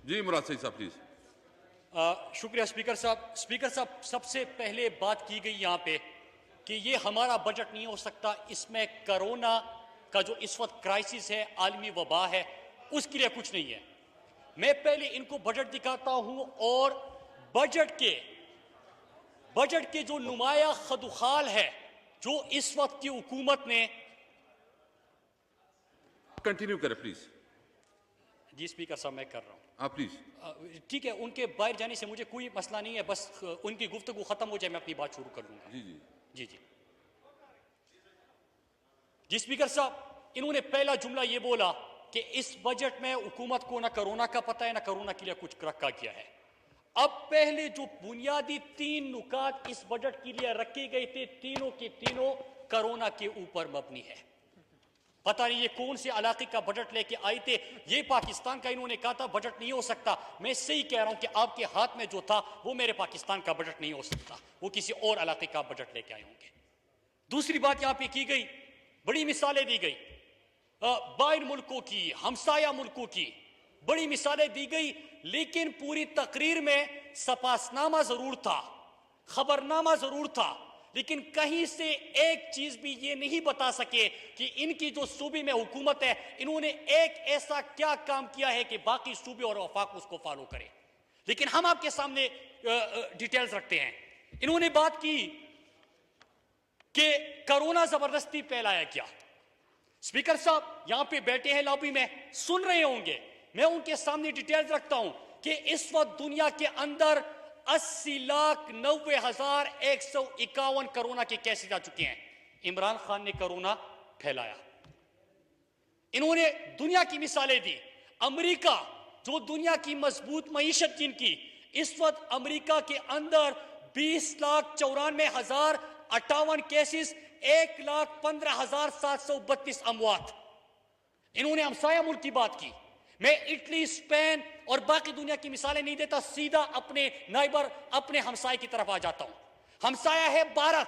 जी मुराद सईद साहब प्लीज। शुक्रिया स्पीकर साहब। स्पीकर साहब, सबसे पहले बात की गई यहाँ पे कि ये हमारा बजट नहीं हो सकता, इसमें कोरोना का जो इस वक्त क्राइसिस है, आलमी वबा है, उसके लिए कुछ नहीं है। मैं पहले इनको बजट दिखाता हूं और बजट के जो नुमाया खदुखाल है जो इस वक्त की हुकूमत ने। कंटिन्यू करें प्लीज। जी स्पीकर साहब, मैं कर रहा हूं। आप प्लीज। ठीक है, उनके बाहर जाने से मुझे कोई मसला नहीं है, बस उनकी गुफ्तगू खत्म हो जाए मैं अपनी बात शुरू कर लूंगा। जी जी जी जी जी स्पीकर साहब, इन्होंने पहला जुमला ये बोला कि इस बजट में हुकूमत को ना कोरोना का पता है ना कोरोना के लिए कुछ रखा गया है। अब पहले जो बुनियादी 3 नुकात इस बजट के लिए रखे गए थे, तीनों के तीनों कोरोना के ऊपर मबनी है। पता नहीं ये कौन से इलाके का बजट लेके आए थे। ये पाकिस्तान का इन्होंने कहा था बजट नहीं हो सकता। मैं सही कह रहा हूं कि आपके हाथ में जो था वो मेरे पाकिस्तान का बजट नहीं हो सकता, वो किसी और इलाके का बजट लेके आए होंगे। दूसरी बात यहां पे की गई, बड़ी मिसालें दी गई, बाहर मुल्कों की, हमसाया मुल्कों की बड़ी मिसालें दी गई, लेकिन पूरी तकरीर में सपासनामा जरूर था, खबरनामा जरूर था, लेकिन कहीं से एक चीज भी ये नहीं बता सके कि इनकी जो सूबे में हुकूमत है, इन्होंने एक ऐसा क्या काम किया है कि बाकी सूबे और वफाक उसको फॉलो करे। लेकिन हम आपके सामने डिटेल्स रखते हैं। इन्होंने बात की कि कोरोना जबरदस्ती फैलाया गया। स्पीकर साहब यहां पे बैठे हैं लॉबी में, सुन रहे होंगे, मैं उनके सामने डिटेल्स रखता हूं कि इस वक्त दुनिया के अंदर 80,90,151 कोरोना के केसेस आ चुके हैं। इमरान खान ने कोरोना फैलाया। इन्होंने दुनिया की मिसालें दी। अमेरिका, जो दुनिया की मजबूत मईशत जिनकी, इस वक्त अमेरिका के अंदर 20,94,058 केसेस, 1,15,732 अमवात। इन्होंने हमसाया मुल्क की बात की। मैं इटली, स्पेन और बाकी दुनिया की मिसालें नहीं देता, सीधा अपने नाइबर, अपने हमसाए की तरफ आ जाता हूं। हमसाया है भारत।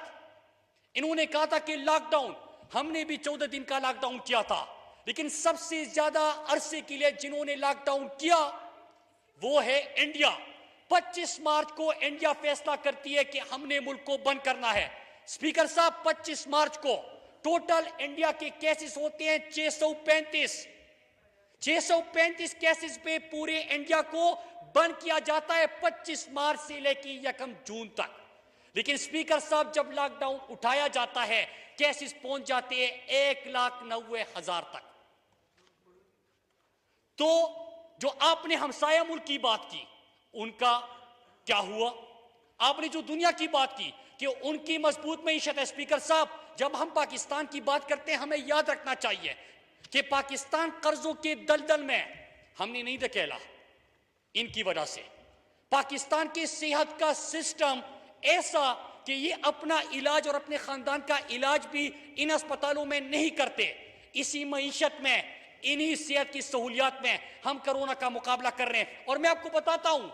इन्होंने कहा था कि लॉकडाउन, हमने भी 14 दिन का लॉकडाउन किया था, लेकिन सबसे ज्यादा अरसे के लिए जिन्होंने लॉकडाउन किया वो है इंडिया। 25 मार्च को इंडिया फैसला करती है कि हमने मुल्क को बंद करना है। स्पीकर साहब, 25 मार्च को टोटल इंडिया के केसेस होते हैं 635 केसेस पे पूरे इंडिया को बंद किया जाता है 25 मार्च से लेकर 1 जून तक। लेकिन स्पीकर साहब, जब लॉकडाउन उठाया जाता है केसेस पहुंच जाते हैं 1,90,000 तक। तो जो आपने हमसाया मुल्क की बात की, उनका क्या हुआ? आपने जो दुनिया की बात की कि उनकी मजबूत मईशत है। स्पीकर साहब, जब हम पाकिस्तान की बात करते हैं, हमें याद रखना चाहिए कि पाकिस्तान कर्जों के दलदल में हमने नहीं धकेला इनकी वजह से। पाकिस्तान की सेहत का सिस्टम ऐसा कि ये अपना इलाज और अपने खानदान का इलाज भी इन अस्पतालों में नहीं करते। इसी मईशत में, इन्हीं सेहत की सहूलियात में हम कोरोना का मुकाबला कर रहे हैं। और मैं आपको बताता हूं,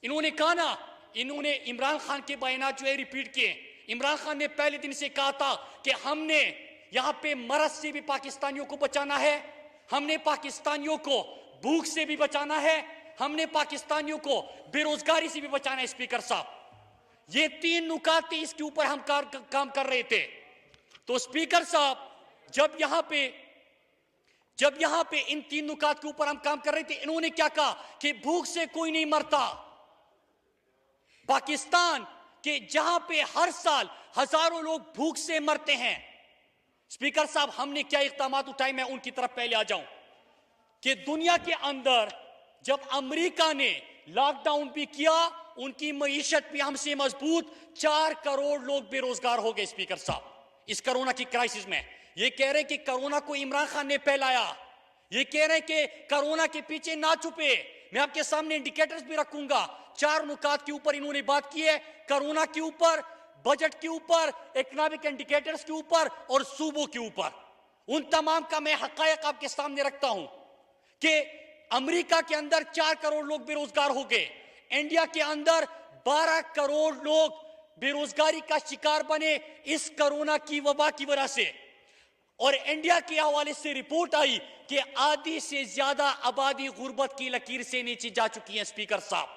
इन्होंने कहा ना, इन्होंने इमरान खान के बयान जो है रिपीट किए। इमरान खान ने पहले दिन से कहा था कि हमने यहां पे मरज से भी पाकिस्तानियों को बचाना है, हमने पाकिस्तानियों को भूख से भी बचाना है, हमने पाकिस्तानियों को बेरोजगारी से भी बचाना है। स्पीकर साहब, ये 3 नुकात थे, इसके ऊपर हम काम कर रहे थे। तो स्पीकर साहब, जब यहां पे इन 3 नुकात के ऊपर हम काम कर रहे थे, इन्होंने क्या कहा कि भूख से कोई नहीं मरता। पाकिस्तान के जहां पे हर साल हजारों लोग भूख से मरते हैं। स्पीकर साहब, हमने क्या इक़दाम उठाए, मैं उनकी तरफ पहले आ जाऊं कि दुनिया के अंदर जब अमेरिका ने लॉकडाउन भी किया, उनकी मईशत भी हमसे मजबूत, 4 करोड़ लोग बेरोजगार हो गए। स्पीकर साहब, इस कोरोना की क्राइसिस में ये कह रहे हैं कि कोरोना को इमरान खान ने फैलाया, ये कह रहे हैं कि कोरोना के पीछे ना छुपे। मैं आपके सामने इंडिकेटर्स भी रखूंगा। 4 नुकात के ऊपर इन्होंने बात की है, कोरोना के ऊपर, बजट के ऊपर, इकोनॉमिक इंडिकेटर्स के ऊपर और सूबों के ऊपर। उन तमाम का मैं हकायक आपके सामने रखता हूं कि अमेरिका के अंदर 4 करोड़ लोग बेरोजगार हो गए, इंडिया के अंदर 12 करोड़ लोग बेरोजगारी का शिकार बने इस कोरोना की वबा की वजह से। और इंडिया के हवाले से रिपोर्ट आई कि आधी से ज्यादा आबादी गुर्बत की लकीर से नीचे जा चुकी है। स्पीकर साहब,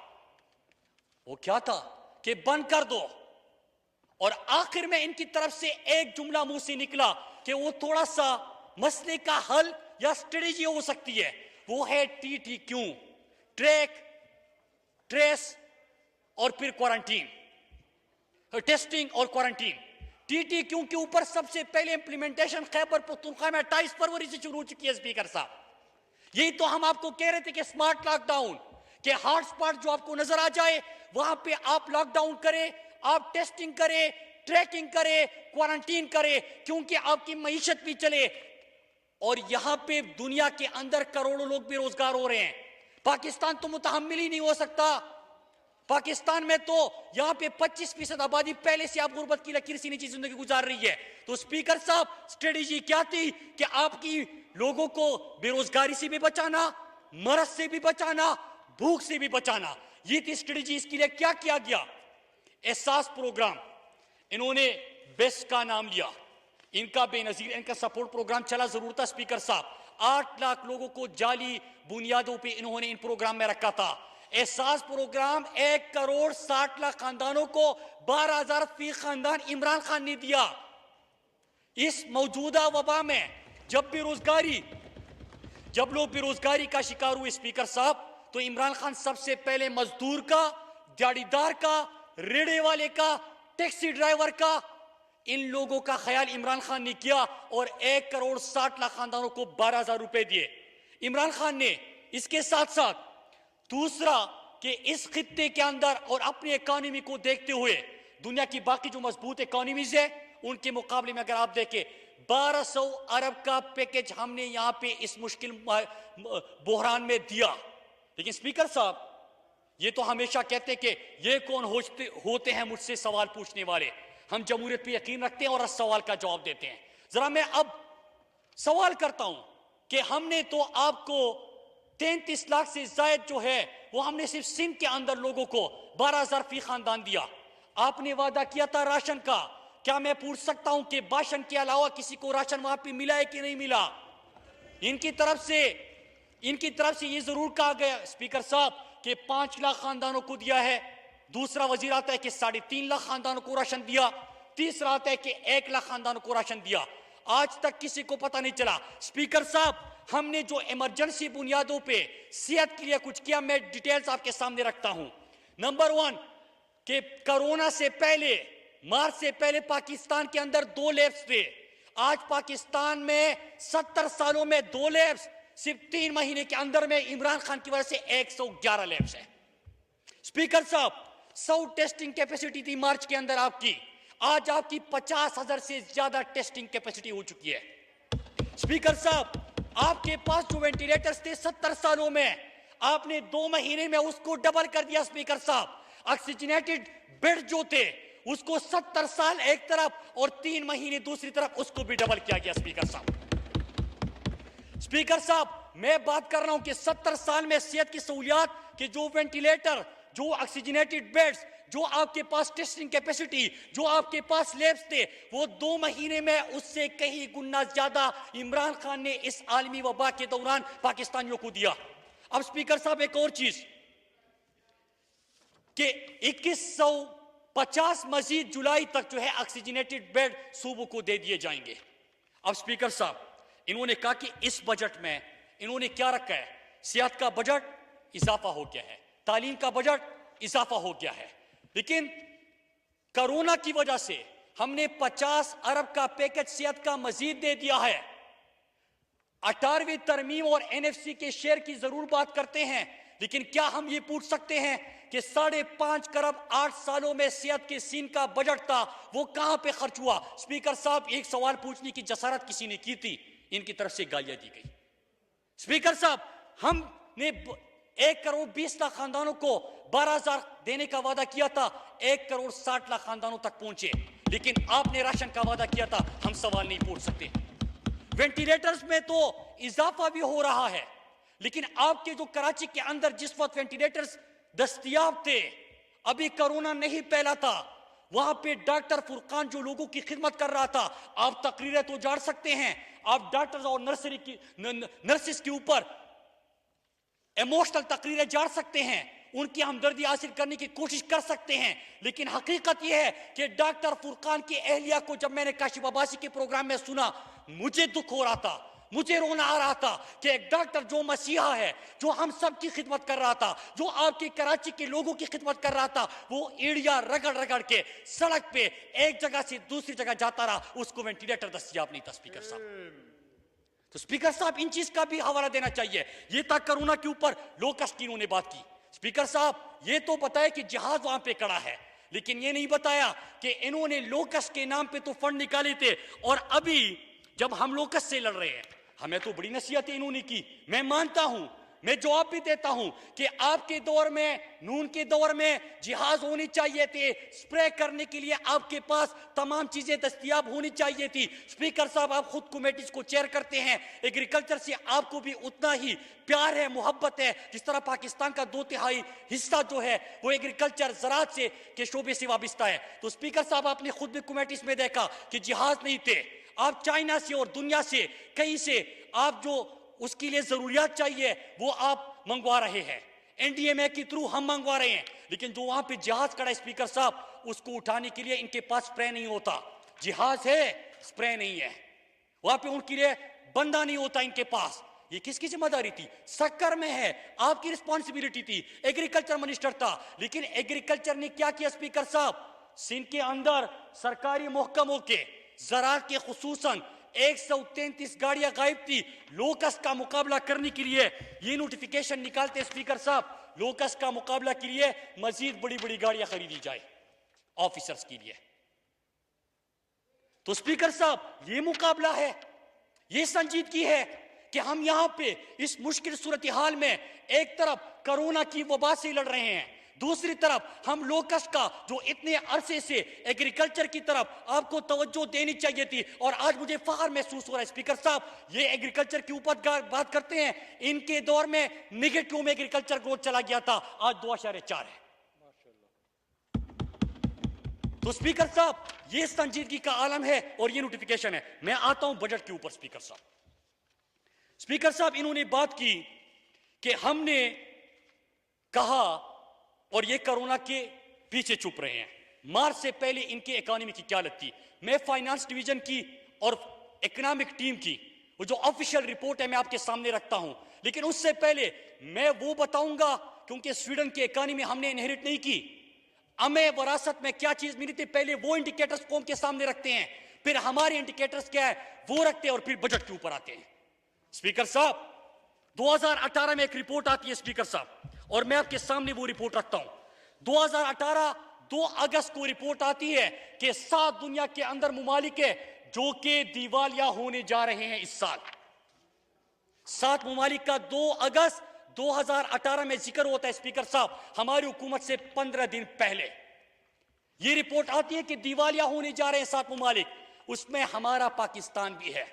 वो क्या था कि बंद कर दो, और आखिर में इनकी तरफ से एक जुमला मुंह से निकला कि वो थोड़ा सा मसले का हल या स्ट्रेटेजी हो सकती है, वो है TTQ, ट्रैक ट्रेस और फिर क्वारंटीन, टेस्टिंग और क्वारंटीन। TTQ के ऊपर सबसे पहले इंप्लीमेंटेशन खैबर पख्तूनख्वा में 28 फरवरी से शुरू हो चुकी है। स्पीकर साहब, यही तो हम आपको कह रहे थे कि स्मार्ट लॉकडाउन के हॉटस्पॉट जो आपको नजर आ जाए वहां पे आप लॉकडाउन करें, आप टेस्टिंग करें, ट्रैकिंग करें, क्वारंटीन करें, क्योंकि आपकी मईशत भी चले। और यहां पे दुनिया के अंदर करोड़ों लोग बेरोजगार हो रहे हैं। पाकिस्तान तो मुतहम्मिल ही नहीं हो सकता। पाकिस्तान में तो यहां पे 25% आबादी पहले से आप गुर्बत की लकीर से नीचे जिंदगी गुजार रही है। तो स्पीकर साहब, स्ट्रेटेजी क्या थी कि आपकी लोगों को बेरोजगारी से भी बचाना, मरज से भी बचाना, भूख से भी बचाना, ये थी स्ट्रेटेजी। इसके लिए क्या किया गया? एहसास प्रोग्राम, इन्होंने बेस्ट का नाम लिया, इनका बेनजीर इनका सपोर्ट प्रोग्राम चला जरूर था। स्पीकर साहब, 8 लाख लोगों को जाली बुनियादों पे इन्होंने इन प्रोग्राम में रखा था। एहसास प्रोग्राम 1 करोड़ 60 लाख खानदानों को 12,000 फी खानदान इमरान खान ने दिया। इस मौजूदा वबा में जब लोग बेरोजगारी का शिकार हुए स्पीकर साहब, तो इमरान खान सबसे पहले मजदूर का, दिहाड़ीदार का, रेड़े वाले का, टैक्सी ड्राइवर का, इन लोगों का ख्याल इमरान खान ने किया और 1 करोड़ 60 लाख खानदानों को 12,000 रुपए दिए इमरान खान ने। इसके साथ साथ दूसरा कि इस खित्ते के अंदर और अपनी इकोनॉमी को देखते हुए दुनिया की बाकी जो मजबूत इकोनॉमीज है उनके मुकाबले में अगर आप देखें, 1200 अरब का पैकेज हमने यहां पे इस मुश्किल बहरान में दिया। लेकिन स्पीकर साहब, ये तो हमेशा कहते हैं कि ये कौन होते हैं मुझसे सवाल पूछने वाले। हम जमहूरियत पे यकीन रखते हैं और हर सवाल का जवाब देते हैं। जरा मैं अब सवाल करता हूं कि हमने तो आपको 33 लाख से ज्यादा जो है वो हमने सिर्फ सिंध के अंदर लोगों को 12,000 फी खानदान दिया। आपने वादा किया था राशन का। क्या मैं पूछ सकता हूं कि भाषण के अलावा किसी को राशन वहां पे मिला है कि नहीं मिला? इनकी तरफ से ये जरूर कहा गया स्पीकर साहब कि 5 लाख खानदानों को दिया है। दूसरा वजीर आता है कि 3.5 लाख खानदानों को राशन दिया। तीसरा आता है कि 1 लाख खानदानों को राशन दिया। आज तक किसी को पता नहीं चला। स्पीकर साहब, हमने जो इमरजेंसी बुनियादों पे सेहत के लिए कुछ किया, मैं डिटेल्स आपके सामने रखता हूं। नंबर 1 कि कोरोना से पहले, मार्च से पहले पाकिस्तान के अंदर 2 लैब्स थे। आज पाकिस्तान में 70 सालों में 2 लैब्स, सिर्फ 3 महीने के अंदर में इमरान खान की वजह से 111 लैब्स है। स्पीकर साहब, 100 टेस्टिंग कैपेसिटी थी मार्च के अंदर आपकी, आज आपकी 50,000 से ज्यादा टेस्टिंग कैपेसिटी हो चुकी है। स्पीकर साहब, आपके पास जो वेंटिलेटर्स थे 70 सालों में, आपने 2 महीने में उसको डबल कर दिया। स्पीकर साहब, ऑक्सीजनेटेड बेड जो थे उसको 70 साल एक तरफ और 3 महीने दूसरी तरफ उसको भी डबल किया गया। स्पीकर साहब, मैं बात कर रहा हूं कि 70 साल में सेहत की सहूलियात के जो वेंटिलेटर, जो ऑक्सीजनेटेड बेड्स, जो आपके पास टेस्टिंग कैपेसिटी, जो आपके पास लैब्स थे, वो 2 महीने में उससे कहीं गुना ज्यादा इमरान खान ने इस आलमी वबा के दौरान पाकिस्तानियों को दिया। अब स्पीकर साहब, एक और चीज कि 2150 मजीद जुलाई तक जो है ऑक्सीजनेटेड बेड सूबों को दे दिए जाएंगे। अब स्पीकर साहब, इन्होंने कहा कि इस बजट में इन्होंने क्या रखा है? सेहत का बजट इजाफा हो गया है, तालीम का बजट इजाफा हो गया है, लेकिन कोरोना की वजह से हमने 50 अरब का पैकेज सेहत का मजीद दे दिया है। 18वीं तरमीम और NFC के शेयर की जरूर बात करते हैं, लेकिन क्या हम ये पूछ सकते हैं कि 5.5 करोड़ 8 सालों में सेहत के सीन का बजट था, वो कहां पे खर्च हुआ? स्पीकर साहब, एक सवाल पूछने की जसारत किसी ने की थी, इनकी तरफ से गालियां दी गई। स्पीकर साहब, हमने 1 करोड़ 20 लाख खानदानों को 12,000 देने का वादा किया था, 1 करोड़ 60 लाख खानदानों तक पहुंचे, लेकिन आपने राशन का वादा किया था। हम सवाल नहीं पूछ सकते। वेंटिलेटर्स में तो इजाफा भी हो रहा है, लेकिन आपके जो कराची के अंदर जिस वक्त वेंटिलेटर्स दस्तयाब थे, अभी कोरोना नहीं फैला था, वहां पे डॉक्टर फुरकान जो लोगों की खिदमत कर रहा था, आप तकरीरें तो जान सकते हैं, आप डॉक्टर्स और नर्सेस के ऊपर इमोशनल तकरीरें जान सकते हैं, उनकी हमदर्दी हासिल करने की कोशिश कर सकते हैं, लेकिन हकीकत यह है कि डॉक्टर फुरकान की अहलिया को जब मैंने काशिफ अब्बासी के प्रोग्राम में सुना, मुझे दुख हो रहा था, मुझे रोना आ रहा था कि एक डॉक्टर जो मसीहा है, जो हम सब की खिदमत कर रहा था, जो आपके कराची के लोगों की खिदमत कर रहा था, वो एड़िया रगड़ रगड़ के सड़क पे एक जगह से दूसरी जगह जाता रहा, उसको वेंटिलेटर दस्तियाब नहीं था। स्पीकर साहब, तो स्पीकर साहब इन चीज का भी हवाला देना चाहिए। ये था कोरोना के ऊपर लोकस्ट की इन्होंने बात की। स्पीकर साहब, ये तो बताया कि जहाज वहां पे खड़ा है, लेकिन ये नहीं बताया कि इन्होंने लोकस्ट के नाम पे तो फंड निकाले थे, और अभी जब हम लोकस्ट से लड़ रहे हैं, हमें तो बड़ी नसीहतें इन्होंने की। मैं मानता हूं, मैं जवाब भी देता हूं कि आपके दौर में, नून के दौर में जिहाज होनी चाहिए थे, स्प्रे करने के लिए आपके पास तमाम चीजें दस्तयाब होनी चाहिए थी। स्पीकर साहब, आप खुद कमेटीज को चेयर करते हैं, एग्रीकल्चर से आपको भी उतना ही प्यार है, मोहब्बत है, जिस तरह पाकिस्तान का 2/3 हिस्सा जो है वो एग्रीकल्चर ज़राअत से के शोबे से वाबस्ता है। तो स्पीकर साहब, आपने खुद भी कमेटीज में देखा कि जिहाज नहीं थे, आप चाइना से और दुनिया से कहीं से आप जो उसके लिए जरूरियात चाहिए वो आप मंगवा रहे हैं, एनडीएमए के थ्रू हम मंगवा रहे हैं, लेकिन जो वहां पे जहाज खड़ा है स्पीकर साहब, उसको उठाने के लिए इनके पास स्प्रे नहीं होता। जहाज है, स्प्रे नहीं है, वहां पे उनके लिए बंदा नहीं होता इनके पास। ये किसकी जिम्मेदारी थी? सक्कर में है, आपकी रिस्पॉन्सिबिलिटी थी, एग्रीकल्चर मिनिस्टर था, लेकिन एग्रीकल्चर ने क्या किया स्पीकर साहब? सिंध के अंदर सरकारी महकमों के ज़राअत के खुसूसन 133 गाड़ियां गायब थी। लोकस्ट का मुकाबला करने के लिए ये नोटिफिकेशन निकालते स्पीकर साहब, लोकस्ट का मुकाबला के लिए मजीद बड़ी बड़ी गाड़ियां खरीदी जाए ऑफिसर्स के लिए। तो स्पीकर साहब, ये मुकाबला है, ये संजीदगी है कि हम यहां पे इस मुश्किल सूरत हाल में एक तरफ कोरोना की वबा से लड़ रहे हैं, दूसरी तरफ हम लोकस्ट का जो इतने अरसे से एग्रीकल्चर की तरफ आपको तवज्जो देनी चाहिए थी, और आज मुझे फख्र महसूस हो रहा है स्पीकर साहब, ये एग्रीकल्चर के ऊपर बात करते हैं, इनके दौर में निगेटिव में एग्रीकल्चर ग्रोथ चला गया था, आज 2.4 है। तो स्पीकर साहब, ये संजीदगी का आलम है और ये नोटिफिकेशन है। मैं आता हूं बजट के ऊपर। स्पीकर साहब, इन्होंने बात की कि हमने कहा और ये कोरोना के पीछे चुप रहे हैं, मार्च से पहले इनके इकोनॉमी की क्या हालत थी। मैं फाइनेंस डिवीजन की और इकोनॉमिक टीम की वो जो ऑफिशियल रिपोर्ट है मैं आपके सामने रखता हूं, लेकिन उससे पहले मैं वो बताऊंगा, क्योंकि स्वीडन की इकोनॉमी हमने इनहेरिट नहीं की, हमें विरासत में क्या चीज मिली थी, पहले वो इंडिकेटर्स कौम के सामने रखते हैं, फिर हमारे इंडिकेटर्स क्या है वो रखते हैं, और फिर बजट के ऊपर आते हैं। स्पीकर साहब, 2018 में एक रिपोर्ट आती है स्पीकर साहब, और मैं आपके सामने वो रिपोर्ट रखता हूं। 2018 2 अगस्त को रिपोर्ट आती है कि 7 दुनिया के अंदर मुमालिक है जो कि दिवालिया होने जा रहे हैं इस साल। 7 मुमालिक का 2 अगस्त 2018 में जिक्र होता है स्पीकर साहब, हमारी हुकूमत से 15 दिन पहले ये रिपोर्ट आती है कि दिवालिया होने जा रहे हैं 7 मुमालिक, उसमें हमारा पाकिस्तान भी है।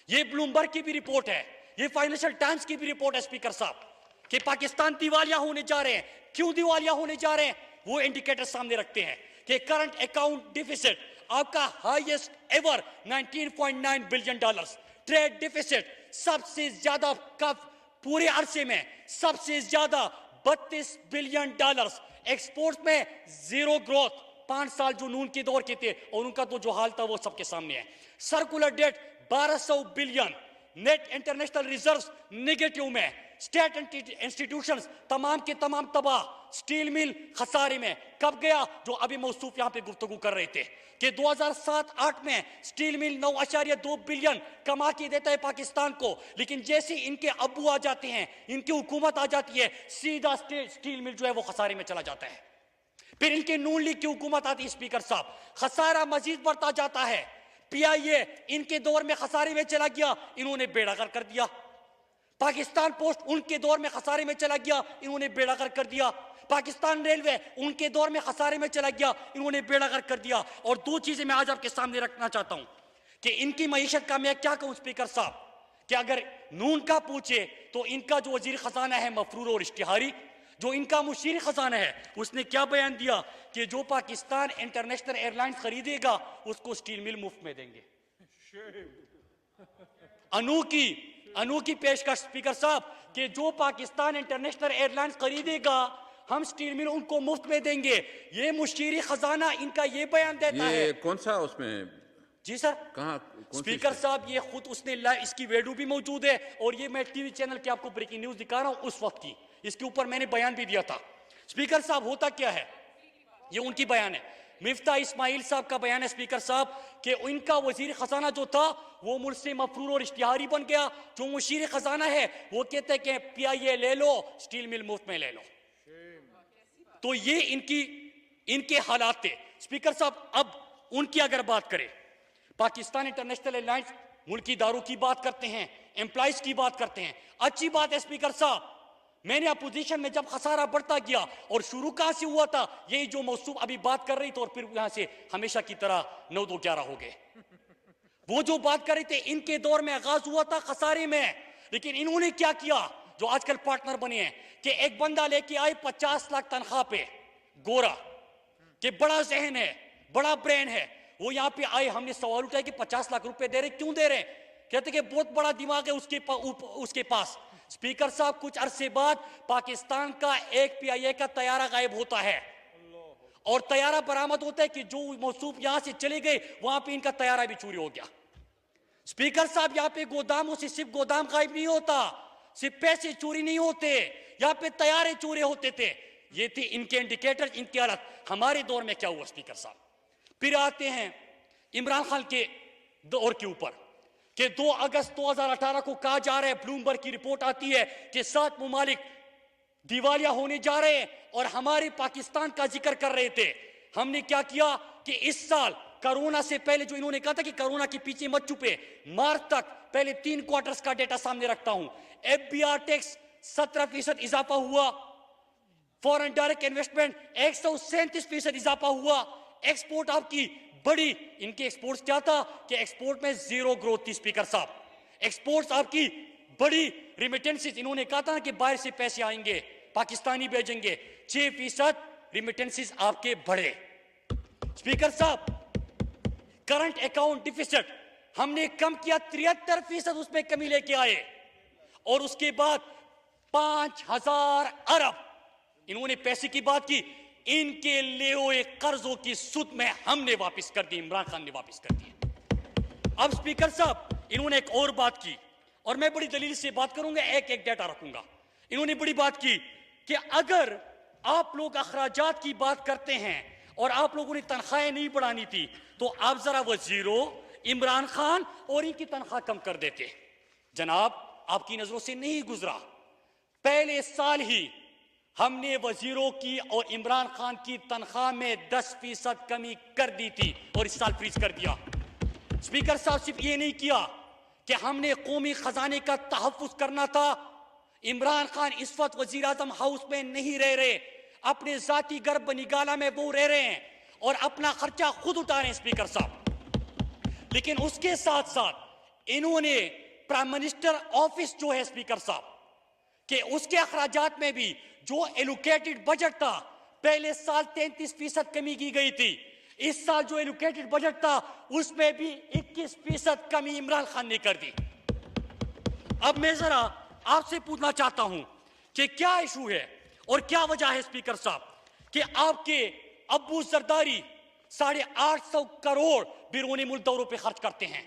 ये ब्लूमबर्ग की भी रिपोर्ट है, ये फाइनेंशियल टाइम्स की भी रिपोर्ट है स्पीकर साहब, कि पाकिस्तान दिवालिया होने जा रहे हैं। क्यों दिवालिया होने जा रहे हैं? वो इंडिकेटर सामने रखते हैं कि करंट अकाउंट डिफिसिट आपका highest ever 19.9 billion dollars, trade deficit सबसे ज्यादा कब पूरे अरसे में सबसे ज्यादा 32 बिलियन डॉलर्स, एक्सपोर्ट में जीरो ग्रोथ, 5 साल जो नून के दौर के थे और उनका तो जो हाल था वो सबके सामने है। Circular debt 1200 billion, net international reserves negative में, स्टेट इंस्टीट्यूशंस तमाम के तमाम तबाह, स्टील मिल खसारे में। कब गया? जो अभी मौसूफ यहां पे गुफ्तगू कर रहे थे कि 2007-8 में स्टील मिल 9.2 बिलियन कमा के देता है पाकिस्तान को, लेकिन जैसे इनके अब्बू आ जाते हैं, इनकी हुकूमत आ जाती है, सीधा स्टील मिल जो है वो खसारे में चला जाता है। फिर इनके नून लीग की हुकूमत आती है स्पीकर साहब, खसारा मजीद बढ़ता जाता है। पीआईए इनके दौर में खसारे में चला गया, इन्होंने बेड़ा गर्क कर दिया। पाकिस्तान पोस्ट उनके दौर में खसारे में चला गया, इन्होंने बेड़ा गर्क कर दिया। पाकिस्तान रेलवे उनके दौर में खसारे में चला गया, इन्होंने बेड़ा गर्क कर दिया। और 2 चीजें मैं आज आपके सामने रखना चाहता हूं कि इनकी मईशत का मैं क्या कहूं स्पीकर साहब, कि अगर नून का पूछे तो इनका जो वजीर खजाना है मफरूर और इश्तिहारी, जो इनका मुशीर खजाना है, उसने क्या बयान दिया कि जो पाकिस्तान इंटरनेशनल एयरलाइंस खरीदेगा उसको स्टील मिल मुफ्त में देंगे। अनोखी पेशकश स्पीकर साहब कि जो पाकिस्तान इंटरनेशनल एयरलाइंस खरीदेगा हम स्टील मिल उनको मुफ्त में देंगे। ये मुशीर खजाना इनका ये बयान देता है। ये कौन सा उसमें? जी सर, कहाँ? स्पीकर साहब ये खुद उसने इसकी वीडियो भी मौजूद है और ये मैं टीवी चैनल के आपको ब्रेकिंग न्यूज दिखा रहा हूं उस वक्त की, इसके ऊपर मैंने बयान भी दिया था। स्पीकर साहब होता क्या है, ये उनकी बयान है, मिफ्ता इस्माइल साहब का बयान है स्पीकर साहब कि इनका वजीर खजाना जो था वो मुल्क से मफरूर और इश्तिहारी बन गया। जो मुशीर खजाना है वो कहते हैं कि PIA ले लो, स्टील मिल मुफ्त में ले लो। तो ये इनके हालात थे। स्पीकर साहब अब उनकी अगर बात करें, पाकिस्तान इंटरनेशनल एयरलाइंस मुल्की दारों की बात करते हैं, एम्प्लॉइज की बात करते हैं। अच्छी बात है स्पीकर साहब, मैंने अपोजिशन में जब खसारा बढ़ता गया और शुरू कहां से हुआ था, यही जो मौसूफ अभी बात कर रही थी और फिर यहां से हमेशा की तरह 9-2-11 हो गए। वो जो बात कर रहे थे इनके दौर में आगाज हुआ था खसारे में, लेकिन इन्होंने क्या किया जो आजकल पार्टनर बने हैं कि एक बंदा लेके आए 50 लाख तनख्वाह पे, गोरा कि बड़ा जहन है, बड़ा ब्रेन है, वो यहाँ पे आए। हमने सवाल उठाया कि 50 लाख रुपए दे रहे, क्यों दे रहे? कहते कि बहुत बड़ा दिमाग है उसके पास। स्पीकर साहब कुछ अरसे बाद पाकिस्तान का एक PIA का तैयारा गायब होता है और तैयारा बरामद होता है कि जो मौसूफ यहां से चले गए वहां पे इनका तैयारा भी चोरी हो गया। स्पीकर साहब यहाँ पे गोदामों से सिर्फ गोदाम गायब नहीं होता, सिर्फ पैसे चोरी नहीं होते, यहाँ पे तैयारे चोरी होते थे। ये थे इनके इंडिकेटर, इनकी हालत। हमारे दौर में क्या हुआ स्पीकर साहब? फिर आते हैं इमरान खान के दौर के ऊपर कि 2 अगस्त 2018 को कहा जा रहा है, ब्लूमबर्ग की रिपोर्ट आती है कि 7 मुमालिक दिवालिया होने जा रहे हैं और हमारे पाकिस्तान का जिक्र कर रहे थे। हमने क्या किया कि इस साल कोरोना से पहले जो इन्होंने कहा था कि कोरोना के पीछे मत छुपे, मार्च तक पहले 3 क्वार्टर्स का डेटा सामने रखता हूं। FBR टैक्स 17% इजाफा हुआ, फॉरेन डायरेक्ट इन्वेस्टमेंट 137% इजाफा हुआ, एक्सपोर्ट आपकी बड़ी। इनके एक्सपोर्ट्स क्या था कि एक्सपोर्ट में 0 ग्रोथ थी स्पीकर साहब, एक्सपोर्ट्स आपकी बड़ी। रिमिटेंसेस इन्होंने कहा था कि बाहर से पैसे आएंगे, पाकिस्तानी भेजेंगे, 6% रिमिटेंसेस आपके बढ़े। स्पीकर साहब करंट अकाउंट डिफिसिट हमने कम किया, 73% उसमें कमी लेके आए और उसके बाद 5000 अरब इन्होंने पैसे की बात की। इनके लिए हुए कर्जों की सूद में हमने वापस कर दी, इमरान खान ने वापस कर दी। अब स्पीकर साहब इन्होंने एक और बात की और मैं बड़ी दलील से बात करूंगा, एक डेटा रखूंगा। इन्होंने बड़ी बात की कि अगर आप लोग अखराजात की बात करते हैं और आप लोगों ने तनख्वाहें नहीं बढ़ानी थी तो आप जरा वजीरों, इमरान खान और इनकी तनख्वाह कम कर देते। जनाब आपकी नजरों से नहीं गुजरा, पहले साल ही हमने वजीरों की और इमरान खान की तनख्वाह में 10% कमी कर दी थी और इस साल फ्रीज कर दिया। स्पीकर साहब सिर्फ ये नहीं किया कि हमने कौमी खजाने का तहफ्फुज करना था। इमरान खान इस वक्त वजीर आजम हाउस में नहीं रह रहे, अपने जाती घर बनिगाला में वो रह रहे हैं और अपना खर्चा खुद उठा रहे हैं स्पीकर साहब। लेकिन उसके साथ साथ इन्होंने प्राइम मिनिस्टर ऑफिस जो है स्पीकर साहब कि उसके अखराजात में भी जो एलोकेटेड बजट था, पहले साल 33% कमी की गई थी, इस साल जो एलोकेटेड बजट था उसमें भी 21% कमी इमरान खान ने कर दी। अब मैं जरा आपसे पूछना चाहता हूं कि क्या इशू है और क्या वजह है स्पीकर साहब कि आपके अब्बू जरदारी 850 करोड़ बैरूनी मुल्क दौरों पे खर्च करते हैं।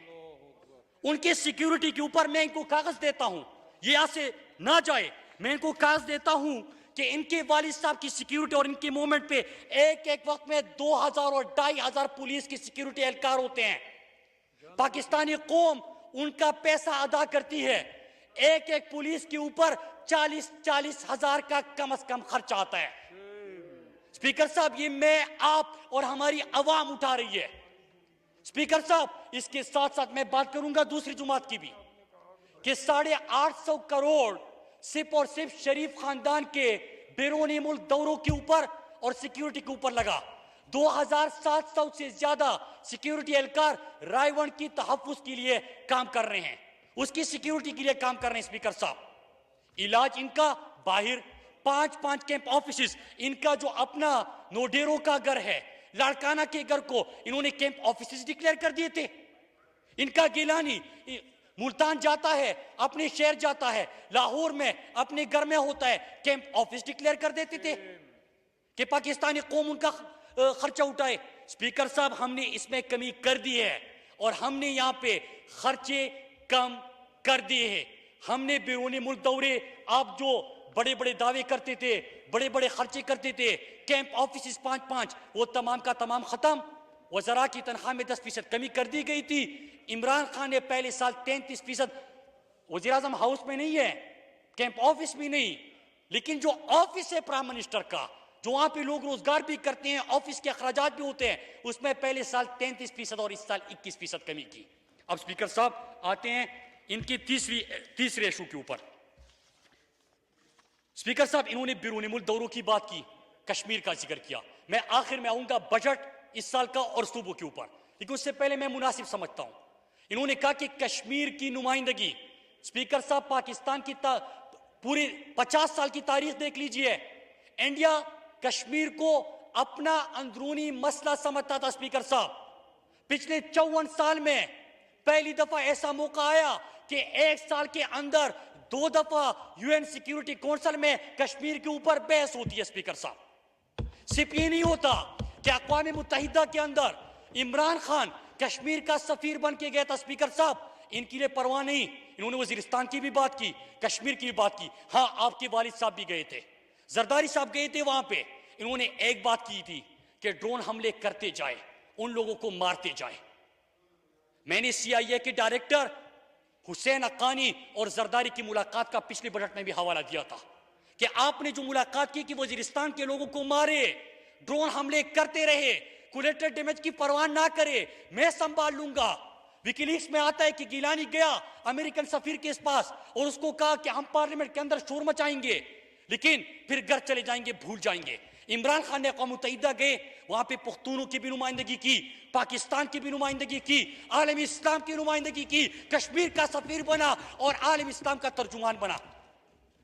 उनके सिक्योरिटी के ऊपर मैं इनको कागज देता हूं, ये यहां से ना जाए, मैं इनको कागज देता हूं कि इनके वालिद साहब की सिक्योरिटी और इनके मूवमेंट पे एक वक्त में 2000 और 2500 पुलिस की सिक्योरिटी एहलकार होते हैं। पाकिस्तानी कौम उनका पैसा अदा करती है, एक पुलिस के ऊपर 40 हजार का कम से कम खर्च आता है। स्पीकर साहब ये मैं, आप और हमारी आवाम उठा रही है। स्पीकर साहब इसके साथ साथ मैं बात करूंगा दूसरी जुमात की भी कि 850 करोड़ सिर्फ और सिर्फ शरीफ खानदान के बैरूनी मुल्क दौरों के ऊपर और सिक्योरिटी के ऊपर लगा। 2700 से ज्यादा सिक्योरिटी एहलकार रायवन की तहफ्फुज के लिए काम कर रहे हैं, उसकी सिक्योरिटी के लिए काम कर रहे हैं। स्पीकर साहब इलाज इनका बाहर 5-5 कैंप ऑफिस, इनका जो अपना नोडेरो का घर है, लाड़काना के घर को इन्होंने कैंप ऑफिस डिक्लेयर कर दिए थे। इनका गिलानी मुल्तान जाता है, अपने शहर जाता है, लाहौर में अपने घर में होता है, कैंप ऑफिस डिक्लेयर कर देते थे कि पाकिस्तानी कौम उनका खर्चा उठाए। स्पीकर साहब, हमने इसमें कमी कर दी है और हमने यहाँ पे खर्चे कम कर दिए हैं। हमने बैरूनी मुल्क दौरे, आप जो बड़े बड़े दावे करते थे, बड़े बड़े खर्चे करते थे, कैंप ऑफिस 5-5, वो तमाम का तमाम खत्म। वज़रा की तनख्वाह में 10% कमी कर दी गई थी। इमरान खान ने पहले साल 33%, वज़ीर आज़म हाउस में नहीं है, कैंप ऑफिस में नहीं, लेकिन जो ऑफिस है प्राइम मिनिस्टर का, जो वहां पे लोग रोजगार भी करते हैं, ऑफिस के अखराजात भी होते हैं, उसमें पहले साल 33% और इस साल 21% कमी की। अब स्पीकर साहब आते हैं इनकी तीसरे इशू के ऊपर। स्पीकर साहब, इन्होंने बैरूनी मुल्क दौरों की बात की, कश्मीर का जिक्र किया। मैं आखिर में आऊंगा बजट इस साल का और सूबों के ऊपर, लेकिन उससे पहले मैं मुनासिब समझता हूं, इन्होंने कहा कि कश्मीर की नुमाइंदगी। स्पीकर साहब, पाकिस्तान की पूरे 50 साल की तारीख देख लीजिए, इंडिया कश्मीर को अपना अंदरूनी मसला समझता था। स्पीकर साहब, पिछले 54 साल में पहली दफा ऐसा मौका आया कि एक साल के अंदर 2 दफा यूएन सिक्योरिटी काउंसिल में कश्मीर के ऊपर बहस होती है। स्पीकर साहब, सिर्फ ये नहीं होता कि अक़वाम मुत्तहिदा के अंदर इमरान खान कश्मीर का सफीर बन के गया था। स्पीकर साहब, इनके लिए परवाह नहीं, इन्होंने वजीरिस्तान की भी बात की, कश्मीर की भी बात की। हाँ, आपके वालिद साहब भी गए थे, जरदारी साहब गए थे वहां पे। इन्होंने एक बात की थी कि ड्रोन हमले करते जाए, उन लोगों को मारते जाए। मैंने CIA के डायरेक्टर हुसैन अक्कानी और जरदारी की मुलाकात का पिछले बजट में भी हवाला दिया था कि आपने जो मुलाकात की कि वजीरिस्तान के लोगों को मारे, ड्रोन हमले करते रहे, कोलेटरल डैमेज की परवाह ना करे, मैं संभाल लूंगा। विकीलीक्स में आता है कि गिलानी गया अमेरिकन सफीर के पास और उसको कहा कि हम पार्लियामेंट के अंदर शोर मचाएंगे, लेकिन फिर घर चले जाएंगे, भूल जाएंगे। इमरान खान ने अक़वाम मुत्तहिदा गए, वहां पे पुख्तूनों की भी नुमाइंदगी की, पाकिस्तान की भी नुमाइंदगी की, आलम इस्लाम की नुमाइंदगी की, कश्मीर का सफीर बना और आलम इस्लाम का तर्जुमान बना।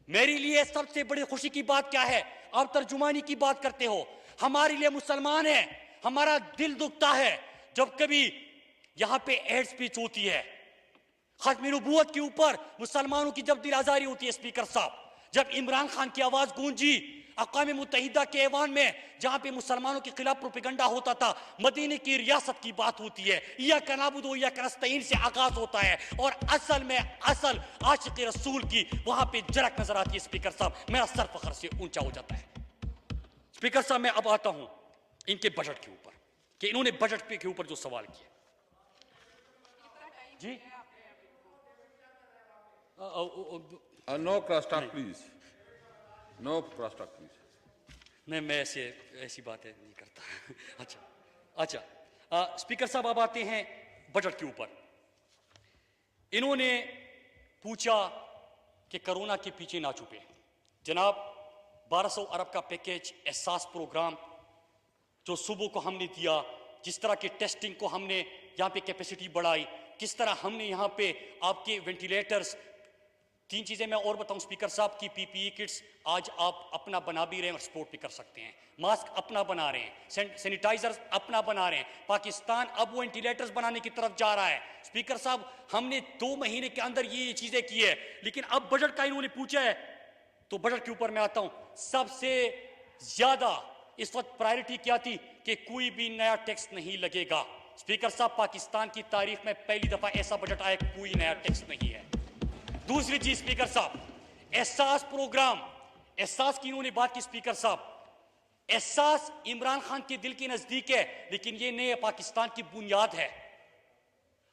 मेरे लिए सबसे बड़ी खुशी की बात क्या है? आप तर्जुमानी की बात करते हो, हमारे लिए मुसलमान है, हमारा दिल दुखता है जब कभी यहां पे एड स्पीच होती है, खत्म नबूवत के ऊपर मुसलमानों की जब दिल आजारी होती है। स्पीकर साहब, जब इमरान खान की आवाज गूंजी अक़वाम मुत्तहिदा के ऐवान में, जहां पे मुसलमानों के खिलाफ प्रोपेगंडा होता था, मदीने की रियासत की बात होती है, या कनाबुदो या कनस्तईन से आगाज होता है और असल में असल आशिक़ रसूल की वहां पे झलक नजर आती है। स्पीकर साहब, मेरा सर फख्र से ऊंचा हो जाता है। स्पीकर साहब, मैं अब आता हूं इनके बजट के ऊपर कि इन्होंने बजट पे के ऊपर जो सवाल किया जी। No cross talk, please. No cross talk, please. नहीं, मैं ऐसी बातें नहीं करता। अच्छा, स्पीकर साहब, अब आते हैं बजट के ऊपर। इन्होंने पूछा कि कोरोना के पीछे ना छुपे। जनाब, 1200 अरब का पैकेज, एहसास प्रोग्राम जो सूबों को हमने दिया, जिस तरह की टेस्टिंग को हमने यहाँ पे कैपेसिटी बढ़ाई, किस तरह हमने यहाँ पे आपके वेंटिलेटर्स, 3 चीजें मैं और बताऊं स्पीकर साहब की, PPE किट्स आज आप अपना बना भी रहे हैं, एक्सपोर्ट भी कर सकते हैं, मास्क अपना बना रहे हैं, सैनिटाइजर्स अपना बना रहे हैं। पाकिस्तान अब वो वेंटिलेटर्स बनाने की तरफ जा रहा है। स्पीकर साहब, हमने 2 महीने के अंदर ये चीजें की है, लेकिन अब बजट का इन्होंने पूछा है, तो बजट के ऊपर मैं आता हूं। सबसे ज्यादा इस वक्त प्रायोरिटी क्या थी कि कोई भी नया टैक्स नहीं लगेगा। स्पीकर साहब, पाकिस्तान की तारीख में पहली दफा ऐसा बजट आया, कोई नया टैक्स नहीं है। दूसरी चीज स्पीकर साहब, एहसास प्रोग्राम, एहसास की इन्होंने बात की। स्पीकर साहब, एहसास इमरान खान के दिल के नजदीक है, लेकिन ये नए पाकिस्तान की बुनियाद है।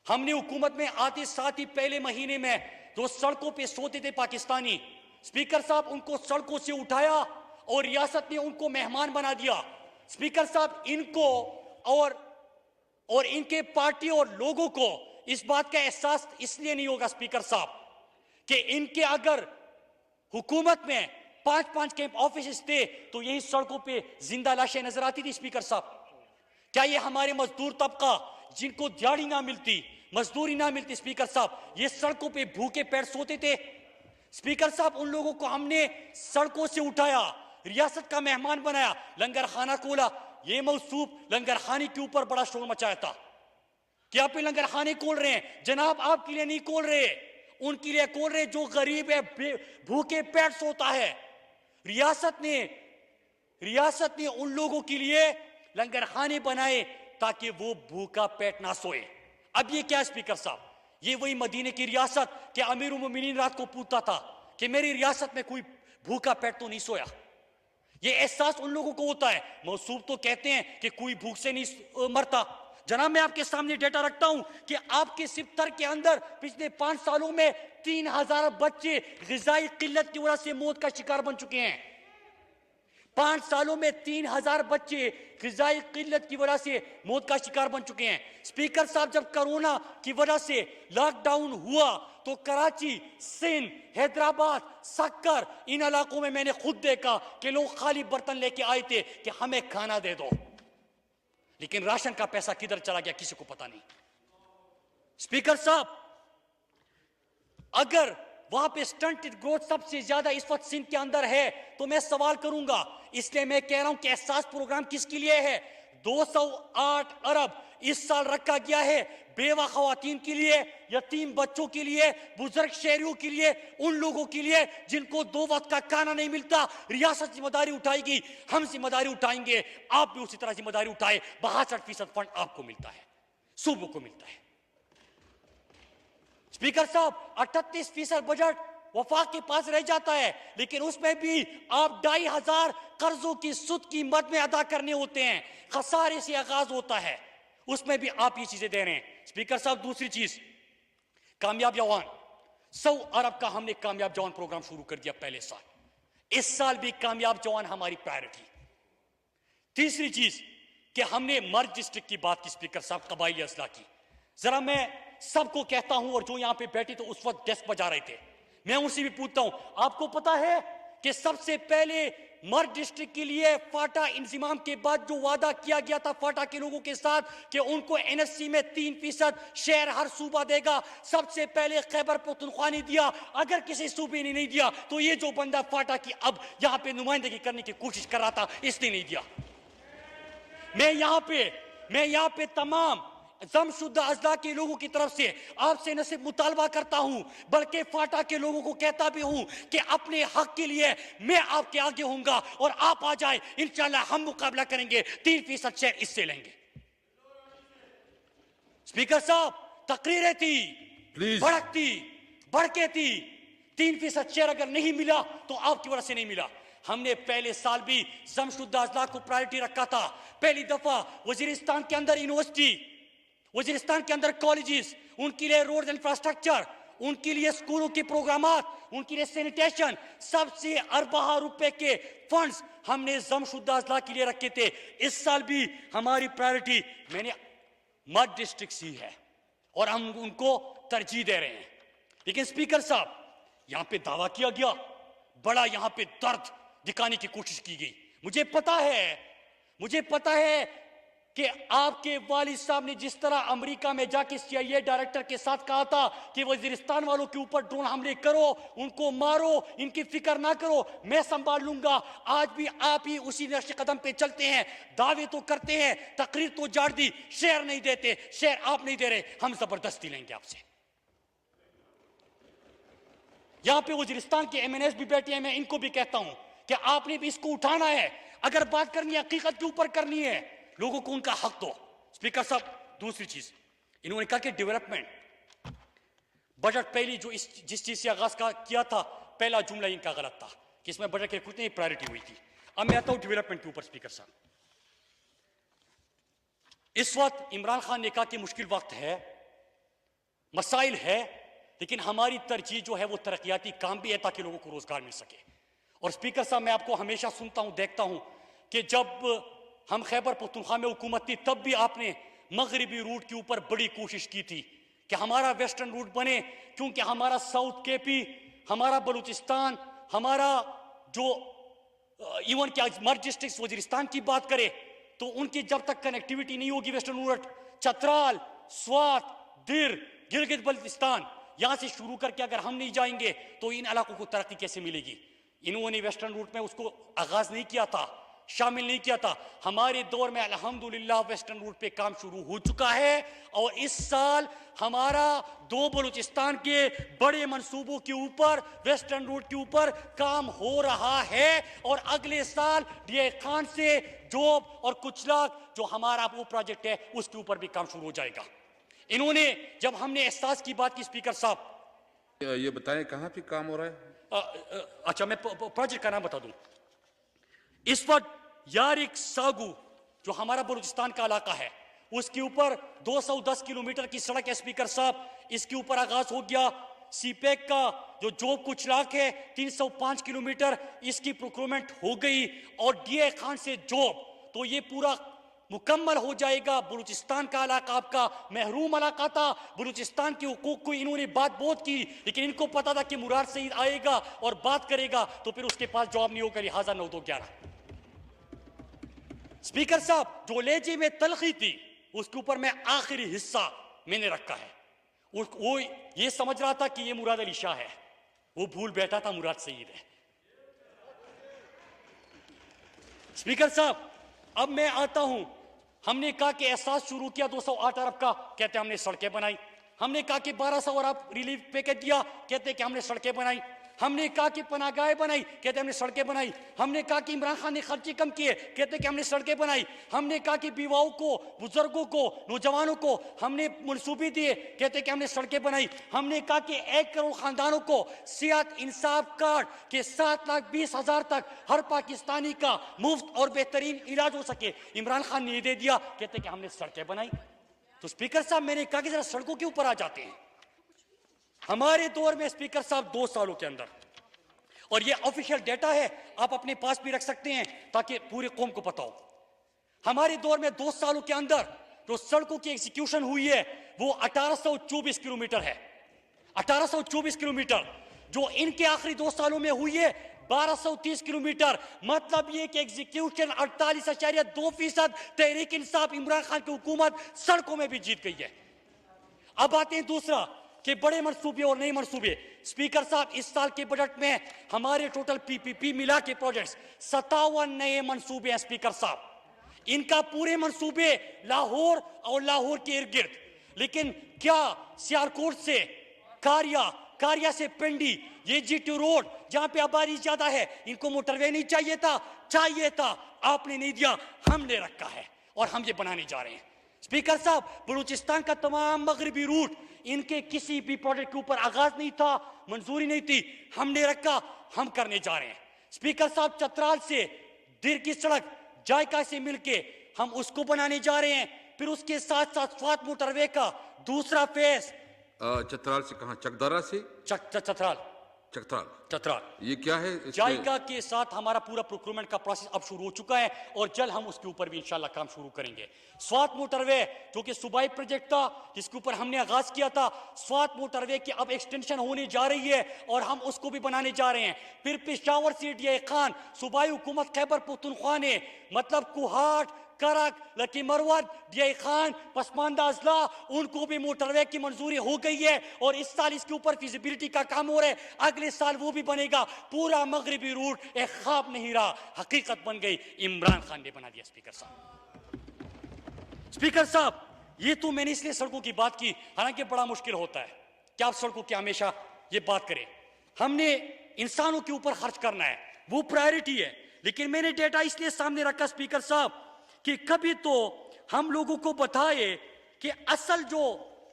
हमने हुकूमत में आते साथ ही पहले महीने में जो सड़कों पे सोते थे पाकिस्तानी, स्पीकर साहब, उनको सड़कों से उठाया और रियासत ने उनको मेहमान बना दिया। स्पीकर साहब, इनको और इनके पार्टी और लोगों को इस बात का एहसास इसलिए नहीं होगा स्पीकर साहब कि इनके अगर हुकूमत में 5-5 कैंप ऑफिस थे तो यही सड़कों पे जिंदा लाशें नजर आती थी। स्पीकर साहब, क्या ये हमारे मजदूर तबका जिनको दिहाड़ी ना मिलती, मजदूरी ना मिलती, स्पीकर साहब, ये सड़कों पे भूखे पेट सोते थे? स्पीकर साहब, उन लोगों को हमने सड़कों से उठाया, रियासत का मेहमान बनाया, लंगर खाना खोला। ये मौसूफ लंगर खाने के ऊपर बड़ा शोर मचाया था कि आप लंगर खाने खोल रहे हैं। जनाब, आपके लिए नहीं खोल रहे, उनके लिए खोल रहे जो गरीब है, भूखे पेट सोता है। रियासत ने उन लोगों के लिए लंगर खाने बनाए ताकि वो भूखा पेट ना सोए। अब ये क्या स्पीकर साहब, ये वही मदीने की रियासत के अमीरुल मोमिनीन रात को पूछता था कि मेरी रियासत में कोई भूखा पेट तो नहीं सोया। ये एहसास उन लोगों को होता है। मौसूफ तो कहते हैं कि कोई भूख से नहीं मरता। जनाब, मैं आपके सामने डेटा रखता हूं कि आपके सिफ्तर के अंदर पिछले 5 सालों में 3000 बच्चे ग़िज़ाई किल्लत की वजह से मौत का शिकार बन चुके हैं। 5 सालों में 3000 बच्चे ग़िज़ाई किल्लत की वजह से मौत का शिकार बन चुके हैं। स्पीकर साहब, जब कोरोना की वजह से लॉकडाउन हुआ तो कराची, सिंध, हैदराबाद, सक्कर, इन इलाकों में मैंने खुद देखा कि लोग खाली बर्तन लेके आए थे कि हमें खाना दे दो, लेकिन राशन का पैसा किधर चला गया किसी को पता नहीं। स्पीकर साहब, अगर वहां पे स्टंटेड ग्रोथ सबसे ज्यादा इस वक्त सिंध के अंदर है तो मैं सवाल करूंगा, इसलिए मैं कह रहा हूं कि एहसास प्रोग्राम किसके लिए है? 208 अरब इस साल रखा गया है बेवा खवातीन के लिए, यतीम बच्चों के लिए, बुजुर्ग शहरियों के लिए, उन लोगों के लिए जिनको 2 वक्त का खाना नहीं मिलता। रियासत जिम्मेदारी उठाएगी, हम जिम्मेदारी उठाएंगे, आप भी उसी तरह जिम्मेदारी उठाए। 62% फंड आपको मिलता है, सूबों को मिलता है। स्पीकर साहब, 38% बजट वफाक के पास रह जाता है, लेकिन उसमें भी आप 2500 कर्जों की सुद की मद में अदा करने होते हैं। खसारे से आगाज होता है, उसमें भी आप ये चीजें दे रहे हैं। स्पीकर साहब, दूसरी चीज, कामयाब जवान, 100 अरब का हमने कामयाब जवान प्रोग्राम शुरू कर दिया पहले साल। इस साल भी कामयाब जवान हमारी प्रायोरिटी। तीसरी चीज कि हमने मर्ज डिस्ट्रिक्ट की बात की स्पीकर साहब, कबायली अजला की। जरा मैं सबको कहता हूं, और जो यहां पे बैठे तो उस वक्त डेस्क बजा रहे थे, मैं उनसे भी पूछता हूं, आपको पता है कि सबसे पहले मर्ज डिस्ट्रिक्ट के लिए फाटा इंतजाम के बाद जो वादा किया गया था फाटा के लोगों के साथ कि उनको एनएससी में 3% शेयर हर सूबा देगा, सबसे पहले खैबर पख्तूनख्वा ने दिया। अगर किसी सूबे ने नहीं दिया तो ये जो बंदा फाटा की अब यहां पे नुमाइंदगी करने की कोशिश कर रहा था, इसने नहीं दिया। मैं यहां पे तमाम जमशुदा अजला के लोगों की तरफ से आपसे न सिर्फ मुतालबा करता हूं बल्कि फाटा के लोगों को कहता भी हूं कि अपने हक के लिए मैं आपके आगे होऊंगा, और आप आ जाए, इंशाल्लाह हम मुकाबला करेंगे, 3% शेयर इससे लेंगे। स्पीकर साहब, तकरीरें थी, भड़कती भड़के थी, 3% शेयर अगर नहीं मिला तो आपकी वजह से नहीं मिला। हमने पहले साल भी जमशुदा अजला को प्रायोरिटी रखा था। पहली दफा वजीरिस्तान के अंदर यूनिवर्सिटी, वजीरिस्तान के अंदर कॉलेजेस, उनके लिए रोड इंफ्रास्ट्रक्चर, उनके लिए स्कूलों के प्रोग्रामात, उनके लिए सैनिटेशन, सबसे अरबा रुपए के फंड्स हमने जमशुदा अजला के लिए रखे थे। इस साल भी हमारी प्रायोरिटी मैंने मर्ज डिस्ट्रिक्ट सी है और हम उनको तरजीह दे रहे हैं। लेकिन स्पीकर साहब, यहां पे दावा किया गया, बड़ा यहां पे दर्द दिखाने की कोशिश की गई। मुझे पता है कि आपके वालिद साहब ने जिस तरह अमेरिका में जाके CIA डायरेक्टर के साथ कहा था कि वजीरिस्तान वालों के ऊपर ड्रोन हमले करो, उनको मारो, इनकी फिक्र ना करो, मैं संभाल लूंगा। आज भी आप ही उसी नक्श कदम पे चलते हैं, दावे तो करते हैं, तकरीर तो जाड़ दी, शेयर नहीं देते, शेयर आप नहीं दे रहे, हम जबरदस्ती लेंगे आपसे। यहां पे वजीरिस्तान के MNS भी बैठे हैं, मैं इनको भी कहता हूं कि आपने भी इसको उठाना है। अगर बात करनी है हकीकत के ऊपर करनी है, लोगों को उनका हक दो। स्पीकर साहब, दूसरी चीज इन्होंने कहा कि डेवलपमेंट बजट पहली जो जिस चीज से आगाज किया था, पहला जुमला इनका गलत था कि इसमें बजट की कितनी प्रायोरिटी हुई थी। अब मैं आता हूं डेवलपमेंट के ऊपर। स्पीकर साहब, इस वक्त इमरान खान ने कहा कि मुश्किल वक्त है, मसाइल है, लेकिन हमारी तरजीह जो है वो तरक्याती काम भी है ताकि लोगों को रोजगार मिल सके। और स्पीकर साहब, मैं आपको हमेशा सुनता हूं, देखता हूं कि जब हम खैबर पख्तूनख्वा में हुकूमत थी तब भी आपने मगरिबी रूट के ऊपर बड़ी कोशिश की थी कि हमारा वेस्टर्न रूट बने, क्योंकि हमारा साउथ KP, हमारा बलूचिस्तान, हमारा जो इवन क्या मर्ज डिस्ट्रिक्ट वजीरिस्तान की बात करें तो उनकी जब तक कनेक्टिविटी नहीं होगी वेस्टर्न रूट, चतराल, स्वात, दिर, गिलगित बल्तिस्तान, यहां से शुरू करके अगर हम नहीं जाएंगे तो इन इलाकों को तरक्की कैसे मिलेगी? इन्होंने वेस्टर्न रूट में उसको आगाज नहीं किया था, शामिल नहीं किया था। हमारे दौर में अल्हम्दुलिल्लाह वेस्टर्न रूट पे काम शुरू हो चुका है और इस साल हमारा 2 बलूचिस्तान के बड़े मंसूबों के ऊपर वेस्टर्न रूट के ऊपर काम हो रहा है और अगले साल डीए खान से जोब और कुचलाक जो हमारा वो प्रोजेक्ट है उसके ऊपर भी काम शुरू हो जाएगा। इन्होंने जब हमने एहसास की बात की स्पीकर साहब, ये बताएं कहाँ पे काम हो रहा है? अच्छा मैं प्रोजेक्ट का नाम बता दूं। इस वक्त यारिक सागू जो हमारा बलूचिस्तान का इलाका है उसके ऊपर 210 किलोमीटर की सड़क है स्पीकर साहब। इसके ऊपर आगाज हो गया। सीपेक का जो जोब कुचलाक है 305 किलोमीटर, इसकी प्रोक्योरमेंट हो गई और डीए खान से जोब तो ये पूरा मुकम्मल हो जाएगा। बलूचिस्तान का इलाका आपका महरूम इलाका था, बलूचिस्तान के हुकूक को इन्होंने बात बहुत की, लेकिन इनको पता था कि मुराद सईद आएगा और बात करेगा तो फिर उसके पास जवाब नहीं होगा, लिहाजा 9-2-11। स्पीकर साहब जो लेजे में तलखी थी उसके ऊपर मैं आखिरी हिस्सा मैंने रखा है। वो ये समझ रहा था कि ये मुराद अली शाह है, वो भूल बैठा था मुराद सईद है। स्पीकर साहब अब मैं आता हूं। हमने कहा कि एहसास शुरू किया 208 अरब का, कहते हमने सड़कें बनाई। हमने कहा कि 1200 अरब रिलीफ पैकेज दिया, कहते कि हमने सड़कें बनाई। हमने कहा कि पनाहगाहें बनाई, कहते हमने सड़कें बनाई। हमने कहा कि इमरान खान ने खर्चे कम किए, कहते कि हमने सड़कें बनाई। हमने कहा कि बीवाओं को, बुजुर्गों को, नौजवानों को हमने मनसूबे दिए, कहते कि हमने सड़कें बनाई। हमने कहा कि 1 करोड़ खानदानों को सेहत इंसाफ कार्ड के 7,20,000 तक हर पाकिस्तानी का मुफ्त और बेहतरीन इलाज हो सके, इमरान खान ने दे दिया, कहते कि हमने सड़कें बनाई। तो स्पीकर साहब मैंने कहा कि जरा सड़कों के ऊपर आ जाते हैं। हमारे दौर में स्पीकर साहब 2 सालों के अंदर, और ये ऑफिशियल डेटा है आप अपने पास भी रख सकते हैं ताकि पूरे कौम को पता हो, हमारे दौर में 2 सालों के अंदर जो सड़कों की एग्जीक्यूशन हुई है वो 1824 किलोमीटर है। 1824 किलोमीटर जो इनके आखिरी 2 सालों में हुई है 1230 किलोमीटर। मतलब ये कि एग्जीक्यूशन 48.2%। तहरीक इंसाफ इमरान खान की हुकूमत सड़कों में भी जीत गई है। अब आते हैं दूसरा कि बड़े मंसूबे और नए मंसूबे। स्पीकर साहब इस साल के बजट में हमारे टोटल पीपीपी मिला के प्रोजेक्ट्स 57 नए मंसूबे हैं स्पीकर साहब। इनका पूरे मंसूबे लाहौर और लाहौर के इर्द गिर्द, लेकिन क्या सियालकोट से कारिया, कारिया से पिंडी, ये G2 रोड जहां पे आबादी ज्यादा है, इनको मोटरवे नहीं चाहिए था? चाहिए था, आपने नहीं दिया, हमने रखा है और हम ये बनाने जा रहे हैं। स्पीकर साहब बलूचिस्तान का तमाम मगरबी रूट इनके किसी भी प्रोजेक्ट के ऊपर आगाज नहीं था, मंजूरी नहीं थी, हमने रखा, हम करने जा रहे हैं। स्पीकर साहब चतराल से दिर की सड़क जायका से मिलके हम उसको बनाने जा रहे हैं। फिर उसके साथ साथ स्वात मोटरवे का दूसरा फेज। चतराल से कहाँ? चकदरा से? चतराल चतराल ये क्या है? जायका के साथ हमारा पूरा प्रोक्योरमेंट का प्रोसेस अब शुरू हो चुका है और जल्द हम उसके ऊपर भी इंशाल्लाह काम शुरू करेंगे। स्वात मोटरवे जो कि सूबाई प्रोजेक्ट था जिसके ऊपर हमने आगाज किया था, स्वात मोटरवे की अब एक्सटेंशन होने जा रही है और हम उसको भी बनाने जा रहे हैं। फिर पेशावर से डीए खान सूबाई हुकूमत खैबर पख्तूनख्वा ने मतलब कुहाट, करक, लकी मरवत, डीए खान, पसमानदा अजला, उनको भी मोटरवे की मंजूरी हो गई है और इस साल इसके ऊपर फिजिबिलिटी का काम हो रहा है। अगले साल वो भी बनेगा। पूरा मगरबी रूट एक ख्वाब नहीं रहा, हकीकत बन गई, इमरान खान ने बना दिया। स्पीकर साहब, स्पीकर साहब ये तो मैंने इसलिए सड़कों की बात की, हालांकि बड़ा मुश्किल होता है कि आप सड़कों की हमेशा ये बात करें। हमने इंसानों के ऊपर खर्च करना है, वो प्रायोरिटी है, लेकिन मैंने डेटा इसलिए सामने रखा स्पीकर साहब कि कभी तो हम लोगों को बताए कि असल जो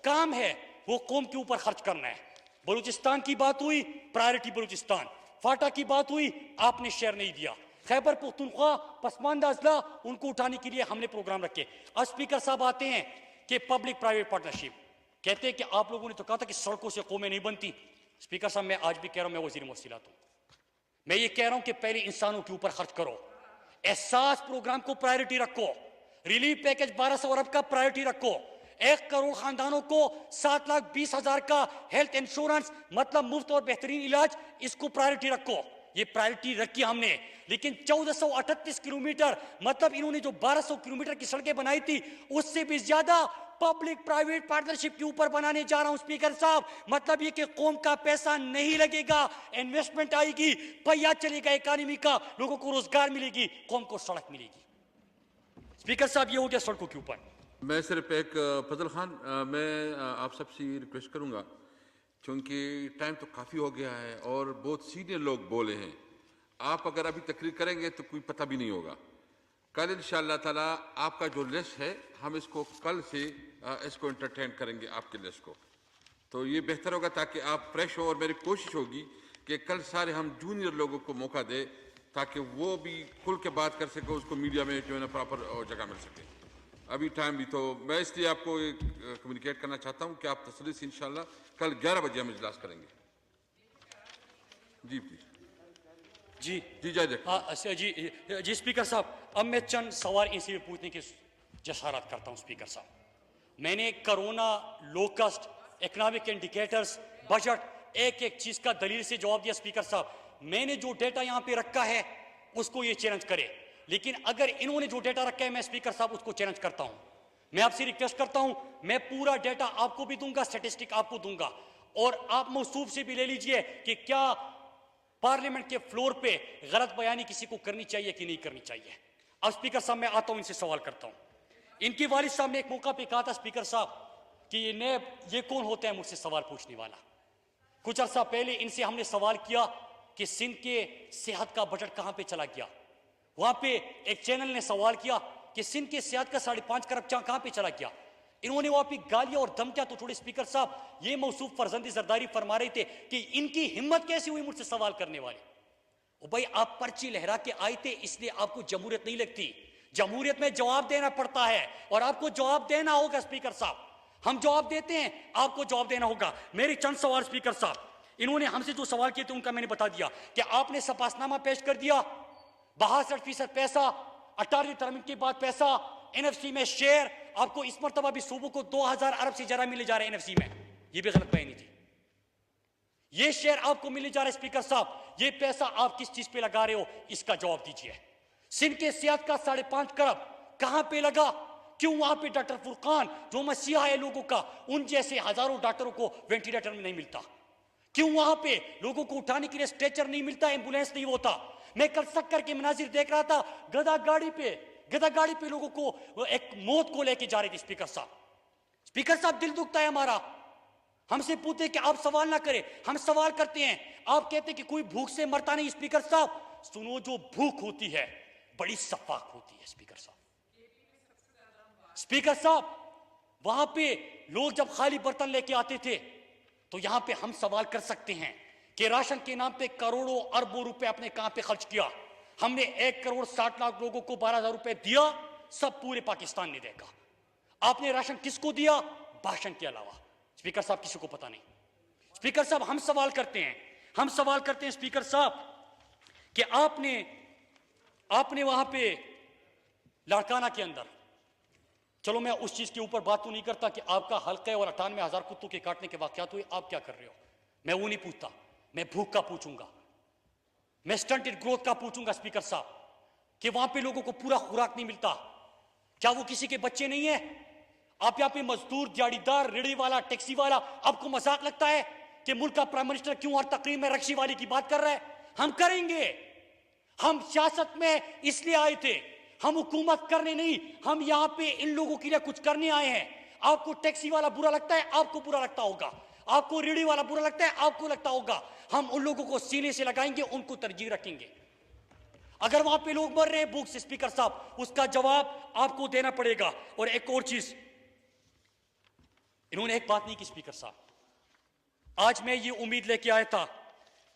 काम है वो कौम के ऊपर खर्च करना है। बलूचिस्तान की बात हुई, प्रायोरिटी बलूचिस्तान। फाटा की बात हुई, आपने शेयर नहीं दिया। खैबर पख्तूनख्वा, पसमानदा अजला, उनको उठाने के लिए हमने प्रोग्राम रखे। अब स्पीकर साहब आते हैं कि पब्लिक प्राइवेट पार्टनरशिप, कहते हैं कि आप लोगों ने तो कहा था कि सड़कों से कौमें नहीं बनती। स्पीकर साहब मैं आज भी कह रहा हूं, मैं वजीर मौसिलात हूं, मैं ये कह रहा हूं कि पहले इंसानों के ऊपर खर्च करो, एहसास प्रोग्राम को प्रायोरिटी रखो, रिलीफ पैकेज 1200 अरब का प्रायोरिटी रखो, 1 करोड़ खानदानों को 7,20,000 का हेल्थ इंश्योरेंस मतलब मुफ्त और बेहतरीन इलाज, इसको प्रायोरिटी रखो। ये प्रायोरिटी रखी हमने, लेकिन 1438 किलोमीटर मतलब इन्होंने जो 1200 किलोमीटर की सड़कें बनाई थी उससे भी ज्यादा पब्लिक प्राइवेट पार्टनरशिप के ऊपर बनाने जा रहा हूं स्पीकर साहब। मतलब ये कि कौम का पैसा नहीं लगेगा, इन्वेस्टमेंट आएगी, पहिया चलेगा इकोनॉमी का, लोगों को रोजगार मिलेगी, कौम को सड़क मिलेगी। स्पीकर साहब ये हो गया सड़कों के ऊपर। मैं सिर्फ एक फजल खान, मैं आप सबसे रिक्वेस्ट करूंगा, क्योंकि टाइम तो काफ़ी हो गया है और बहुत सीनियर लोग बोले हैं, आप अगर अभी तकरीर करेंगे तो कोई पता भी नहीं होगा। कल इंशाअल्लाह ताला आपका जो लिस्ट है हम इसको कल से इसको एंटरटेन करेंगे आपके लिस्ट को, तो ये बेहतर होगा ताकि आप फ्रेश हो। और मेरी कोशिश होगी कि कल सारे हम जूनियर लोगों को मौका दें ताकि वो भी खुल के बात कर सके, उसको मीडिया में जो है ना प्रॉपर जगह मिल सके। अभी टाइम भी तो मैं इसलिए आपको कम्युनिकेट करना चाहता हूँ कि आप तसल्ली से इंशाल्लाह कल 11 बजे हम इजलास करेंगे। जी प्लीज। जी जी जय जी स्पीकर साहब, अब मैं चंद सवाल इनसे पूछने की जसारत करता हूं स्पीकर साहब। मैंने corona, locust, economic indicators, budget, एक एक चीज का दलील से जवाब दिया स्पीकर साहब। मैंने जो डेटा यहां पे रखा है उसको ये चैलेंज करे, लेकिन अगर इन्होंने जो डेटा रखा है मैं स्पीकर साहब उसको चैलेंज करता हूं। मैं आपसे रिक्वेस्ट करता हूं, मैं पूरा डेटा आपको भी दूंगा, स्टैटिस्टिक आपको दूंगा, और आप मौसूफ से भी ले लीजिए कि क्या पार्लियामेंट के फ्लोर पे गलत बयानी किसी को करनी चाहिए कि नहीं करनी चाहिए। अब स्पीकर साहब मैं आता हूं, इनसे सवाल करता हूं। इनके वालिद साहब ने एक मौका पे कहा था स्पीकर साहब कि ये कौन होता है मुझसे सवाल पूछने वाला। कुछ अर्सा पहले इनसे हमने सवाल किया कि सिंध के सेहत का बजट कहां पे चला गया। वहां पे एक चैनल ने सवाल किया कि सिंध के सेहत का 5.5 खरब कहां पे चला गया। इन्होंने वहां पे गालियां और धमकियां तो छोड़े स्पीकर साहब, ये मौसूफ फरजंदी जरदारी फरमा रहे थे कि इनकी हिम्मत कैसे हुई मुझसे सवाल करने वाले। ओ भाई, आप पर्ची लहरा के आए थे इसलिए आपको जमहूरियत नहीं लगती। जमहूरियत में जवाब देना पड़ता है और आपको जवाब देना होगा स्पीकर साहब। हम जवाब देते हैं, आपको जवाब देना होगा। मेरे चंद सवाल स्पीकर साहब, इन्होंने हमसे जो सवाल किए थे उनका मैंने बता दिया कि आपने सपासनामा पेश कर दिया, 62% पैसा, 18वीं तरमीम के बाद पैसा, एनएफसी में शेयर, आपको इस मरतबा भी सूबों को 2000 अरब से ज्यादा मिले जा रहे हैं एनएफसी में, ये भी गलत बयानी थी। ये शेयर आपको मिले जा रहे स्पीकर साहब, ये पैसा आप किस चीज पे लगा रहे हो, इसका जवाब दीजिए। सिंध के सेहत का 5.5 खरब कहां पे लगा? क्यों वहां पे डॉक्टर फुरकान जो मसीहा है लोगों का, उन जैसे हजारों डॉक्टरों को वेंटिलेटर में नहीं मिलता? क्यों वहां पे लोगों को उठाने के लिए स्ट्रेचर नहीं मिलता, एम्बुलेंस नहीं होता? मैं कल सक्कर के मनाजिर देख रहा था, गधा गाड़ी पे लोगों को एक मौत को लेके जा रही थी स्पीकर साहब। स्पीकर साहब, दिल दुखता है हमारा। हमसे पूछते कि आप सवाल ना करें, हम सवाल करते हैं। आप कहते कि कोई भूख से मरता नहीं। स्पीकर साहब सुनो, जो भूख होती है बड़ी सफाक होती है स्पीकर साहब। स्पीकर साहब, वहां पे लोग जब खाली बर्तन लेके आते थे तो यहां पे हम सवाल कर सकते हैं कि राशन के नाम पे करोड़ों अरबों रुपए आपने कहां पे खर्च किया। हमने 1 करोड़ 60 लाख लोगों को 12,000 रुपए दिया, सब पूरे पाकिस्तान ने देखा। आपने राशन किसको दिया? भाषण के अलावा स्पीकर साहब किसी को पता नहीं। स्पीकर साहब, हम सवाल करते हैं स्पीकर साहब कि आपने वहां पे लाड़काना के अंदर, चलो मैं उस चीज के ऊपर बात तो नहीं करता कि आपका हल्का और 98,000 कुत्तों के काटने के वाकयात हुए, आप क्या कर रहे हो, मैं वो नहीं पूछता। मैं भूख का पूछूंगा, मैं स्टंटेड ग्रोथ का पूछूंगा स्पीकर साहब कि वहां पे लोगों को पूरा खुराक नहीं मिलता। क्या वो किसी के बच्चे नहीं है? आप यहाँ पे मजदूर, दिहाड़ीदार, रेहड़ी वाला, टैक्सी वाला, आपको मजाक लगता है कि मुल्क का प्राइम मिनिस्टर क्यों हर तकरीर में रक्शी वाले की बात कर रहा है? हम करेंगे। हम सियासत में इसलिए आए थे, हम हुकूमत करने नहीं, हम यहाँ पे इन लोगों के लिए कुछ करने आए हैं। आपको टैक्सी वाला बुरा लगता है, आपको बुरा लगता होगा। आपको रेहड़ी वाला बुरा लगता है, आपको लगता होगा। हम उन लोगों को सीने से लगाएंगे, उनको तरजीह रखेंगे। अगर वहां पे लोग मर रहे हैं भूख से स्पीकर साहब, उसका जवाब आपको देना पड़ेगा। और एक और चीज, इन्होंने एक बात नहीं की स्पीकर साहब। आज मैं ये उम्मीद लेके आया था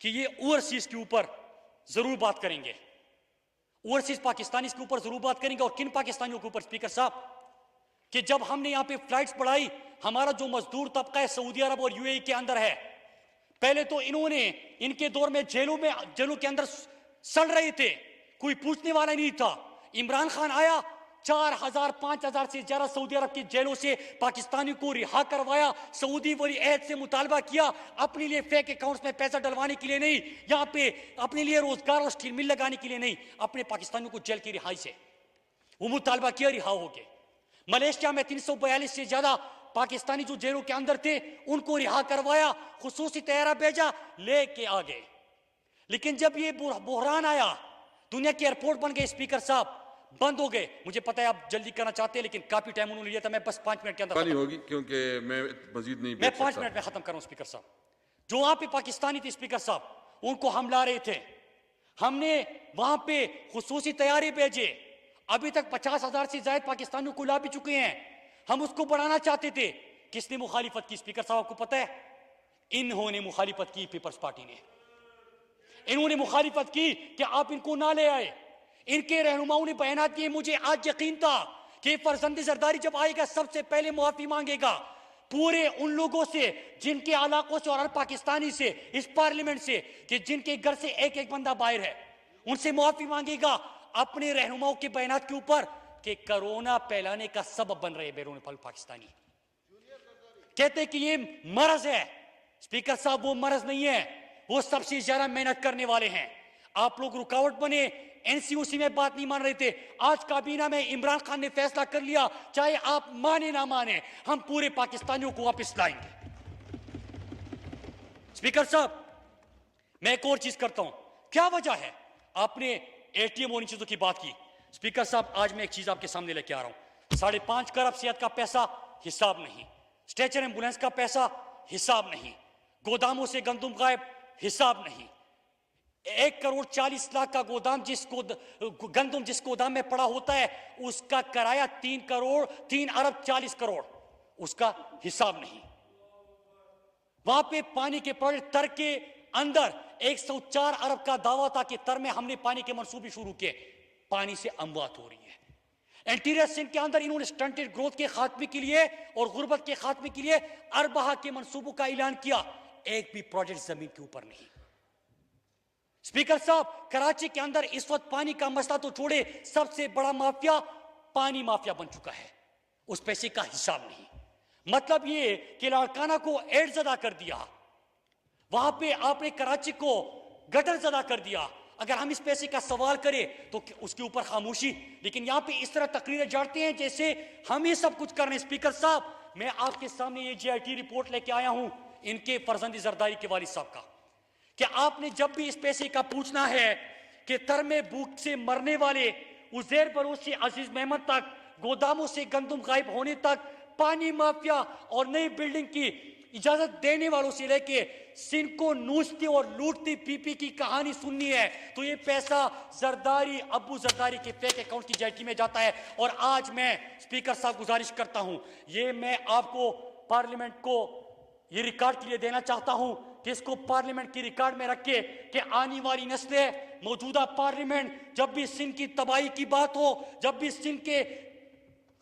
कि ये ओवरसीज के ऊपर जरूर बात करेंगे, ओवरसीज पाकिस्तानी के ऊपर जरूर बात करेंगे। और किन पाकिस्तानियों के ऊपर स्पीकर साहब? कि जब हमने यहां पे फ्लाइट्स बढ़ाई, हमारा जो मजदूर तबका है सऊदी अरब और यूएई के अंदर है, पहले तो इन्होंने, इनके दौर में जेलों के अंदर सड़ रहे थे, कोई पूछने वाला नहीं था। इमरान खान आया, 4,000 5,000 से ज्यादा सऊदी अरब की जेलों से पाकिस्तानियों को रिहा करवाया। सऊदी वली अहद से मुतालबा किया, अपने लिए फेक अकाउंट्स में पैसा डलवाने के लिए नहीं, यहाँ पे अपने लिए रोजगार और स्टील मिल लगाने के लिए नहीं, अपने पाकिस्तानियों को जेल की रिहाई से वो मुतालबा किया, रिहा हो गए। मलेशिया में 342 से ज्यादा पाकिस्तानी जो जेलों के अंदर थे उनको रिहा करवाया, खुसूसी तैयारा भेजा, लेके आ गए। लेकिन जब ये बुहरान आया, दुनिया के एयरपोर्ट बन गए स्पीकर साहब, बंद हो गए। मुझे पता है आप जल्दी करना चाहते हैं, लेकिन काफी टाइम उन्होंने लिया था, मैं बस 5 मिनट के अंदर होगी क्योंकि मैं मजीद नहीं मैं 5 मिनट में खत्म करूं। स्पीकर साहब, जो वहां पे पाकिस्तानी थे स्पीकर साहब, उनको हम ला रहे थे, हमने वहां पे खुसूसी तैयारी भेजे। अभी तक 50,000 से ज्यादा पाकिस्तानियों को ला भी चुके हैं। हम उसको बढ़ाना चाहते थे। किसने मुखालिफत की स्पीकर साहब, आपको पता है? इन्होंने मुखालिफत की, पीपल्स पार्टी ने। इन्होंने मुखालिफत की कि आप इनको ना ले आए। इनके रहनुमाओं ने बयान दिए। मुझे आज यकीन था कि फरजंद जरदारी जब आएगा सबसे पहले मुआफी मांगेगा पूरे उन लोगों से जिनके इलाकों से और हर पाकिस्तानी से, इस पार्लियामेंट से, कि जिनके घर से एक एक बंदा बाहर है, उनसे मुआफी मांगेगा अपने रहनुमाओं के बयान के ऊपर कि कोरोना फैलाने का सबब बन रहे बैरून पाकिस्तानी। कहते कि ये मरज है। स्पीकर साहब, वो मरज नहीं है, वो सबसे ज्यादा मेहनत करने वाले हैं। आप लोग रुकावट बने, एनसीयूसी में बात नहीं मान रहे थे। आज काबीना में इमरान खान ने फैसला कर लिया, चाहे आप माने ना माने, हम पूरे पाकिस्तानियों को वापस लाएंगे। स्पीकर साहब, मैं एक और चीज करता हूं। क्या वजह है? आपने एटीएम और इन चीजों की बात की। स्पीकर साहब, आज मैं एक चीज आपके सामने लेके आ रहा हूं। 5.5 करोड़ सेहत का पैसा, हिसाब नहीं। स्ट्रेचर एम्बुलेंस का पैसा, हिसाब नहीं। गोदामों से गंदुम गायब, हिसाब नहीं। 1,40,00,000 का गोदाम, गंदुम जिस गोदाम में पड़ा होता है, उसका किराया 3,40,00,000, उसका हिसाब नहीं। वहां पे पानी के प्रोजेक्ट तर के अंदर 104 अरब का दावा था कि तर में हमने पानी के मंसूबे शुरू किए, पानी से अमवात हो रही है। इंटीरियर सिंध के अंदर इन्होंने स्टंटेड ग्रोथ के खात्मे के लिए और गुर्बत के खात्मे के लिए अरबा के मंसूबों का ऐलान किया, एक भी प्रोजेक्ट जमीन के ऊपर नहीं। स्पीकर साहब, कराची के अंदर इस वक्त पानी का मसला तो छोड़े, सबसे बड़ा माफिया पानी माफिया बन चुका है। उस पैसे का हिसाब नहीं। मतलब ये कि लाड़काना को एड्स अदा कर दिया, वहां पे आपने कराची को गटर अदा कर दिया। अगर हम इस पैसे का सवाल करें तो उसके ऊपर खामोशी, लेकिन यहां पे इस तरह तकरीरें जाते हैं जैसे हम ये सब कुछ कर रहे हैं। स्पीकर साहब, मैं आपके सामने ये JIT रिपोर्ट लेके आया हूं इनके फरजंद जरदारी के वालिद साहब का, कि आपने जब भी इस पैसे का पूछना है कि तर में भूख से मरने वाले उजैर बलोच से अजीज मेहमद तक, गोदामों से गंदुम गायब होने तक, पानी माफिया और नई बिल्डिंग की इजाजत देने वालों से लेके सिंध को नूचती और लूटती पीपी की कहानी सुननी है तो ये पैसा जरदारी, अब्बू जरदारी के फेक अकाउंट की JIT में जाता है। और आज मैं स्पीकर साहब गुजारिश करता हूं, ये मैं आपको पार्लियामेंट को ये रिकॉर्ड के लिए देना चाहता हूं कि इसको पार्लियामेंट की रिकॉर्ड में रखे कि आने वाली नस्लें, मौजूदा पार्लियामेंट जब भी सिंध की तबाही की बात हो, जब भी सिंध के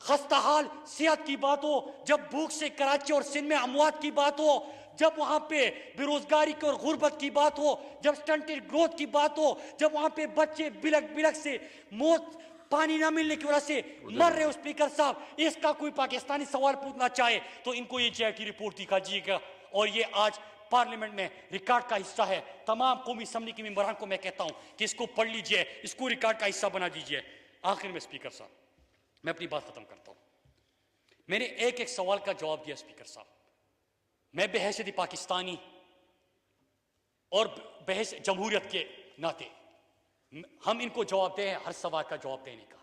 खस्ताहाल सेहत की बात हो, जब भूख से कराची और सिंध में अमवात की बात हो, जब वहां पे बेरोजगारी की और गुर्बत की बात हो, जब स्टंटेड ग्रोथ की बात हो, जब वहां पे बच्चे बिलक बिलक से मौत, पानी ना मिलने की वजह से मर रहे हो। स्पीकर साहब, इसका कोई पाकिस्तानी सवाल पूछना चाहे तो इनको ये JIT रिपोर्ट दिखाइएगा, और ये आज पार्लियामेंट में रिकॉर्ड का हिस्सा है। तमाम कौमी असम्बली के मेंबरान को मैं कहता हूं कि इसको पढ़ लीजिए, इसको रिकॉर्ड का हिस्सा बना दीजिए। आखिर में स्पीकर साहब, मैं अपनी बात खत्म करता हूं। मैंने एक एक सवाल का जवाब दिया स्पीकर साहब। मैं बहैसियत पाकिस्तानी और बहस जमहूरियत के नाते हम इनको जवाब दें हर सवाल का जवाब देने का,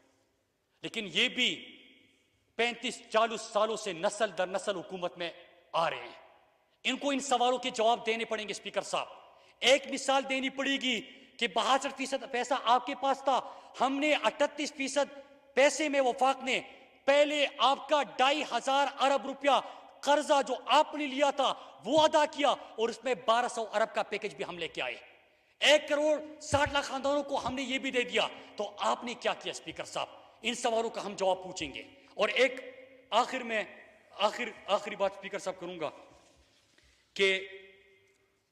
लेकिन ये भी 35-40 सालों से नस्ल दर नस्ल हुकूमत में आ रहे हैं, इनको इन सवालों के जवाब देने पड़ेंगे। स्पीकर साहब, एक मिसाल देनी पड़ेगी कि 62% पैसा आपके पास था, हमने 38% पैसे में वफाक ने पहले आपका 2,500 अरब रुपया कर्जा जो आपने लिया था वो अदा किया, और उसमें 1,200 अरब का पैकेज भी हम लेके आए। 1,60,00,000 खानदानों को हमने ये भी दे दिया। तो आपने क्या किया? स्पीकर साहब, इन सवालों का हम जवाब पूछेंगे। और एक आखिरी बात स्पीकर साहब करूंगा कि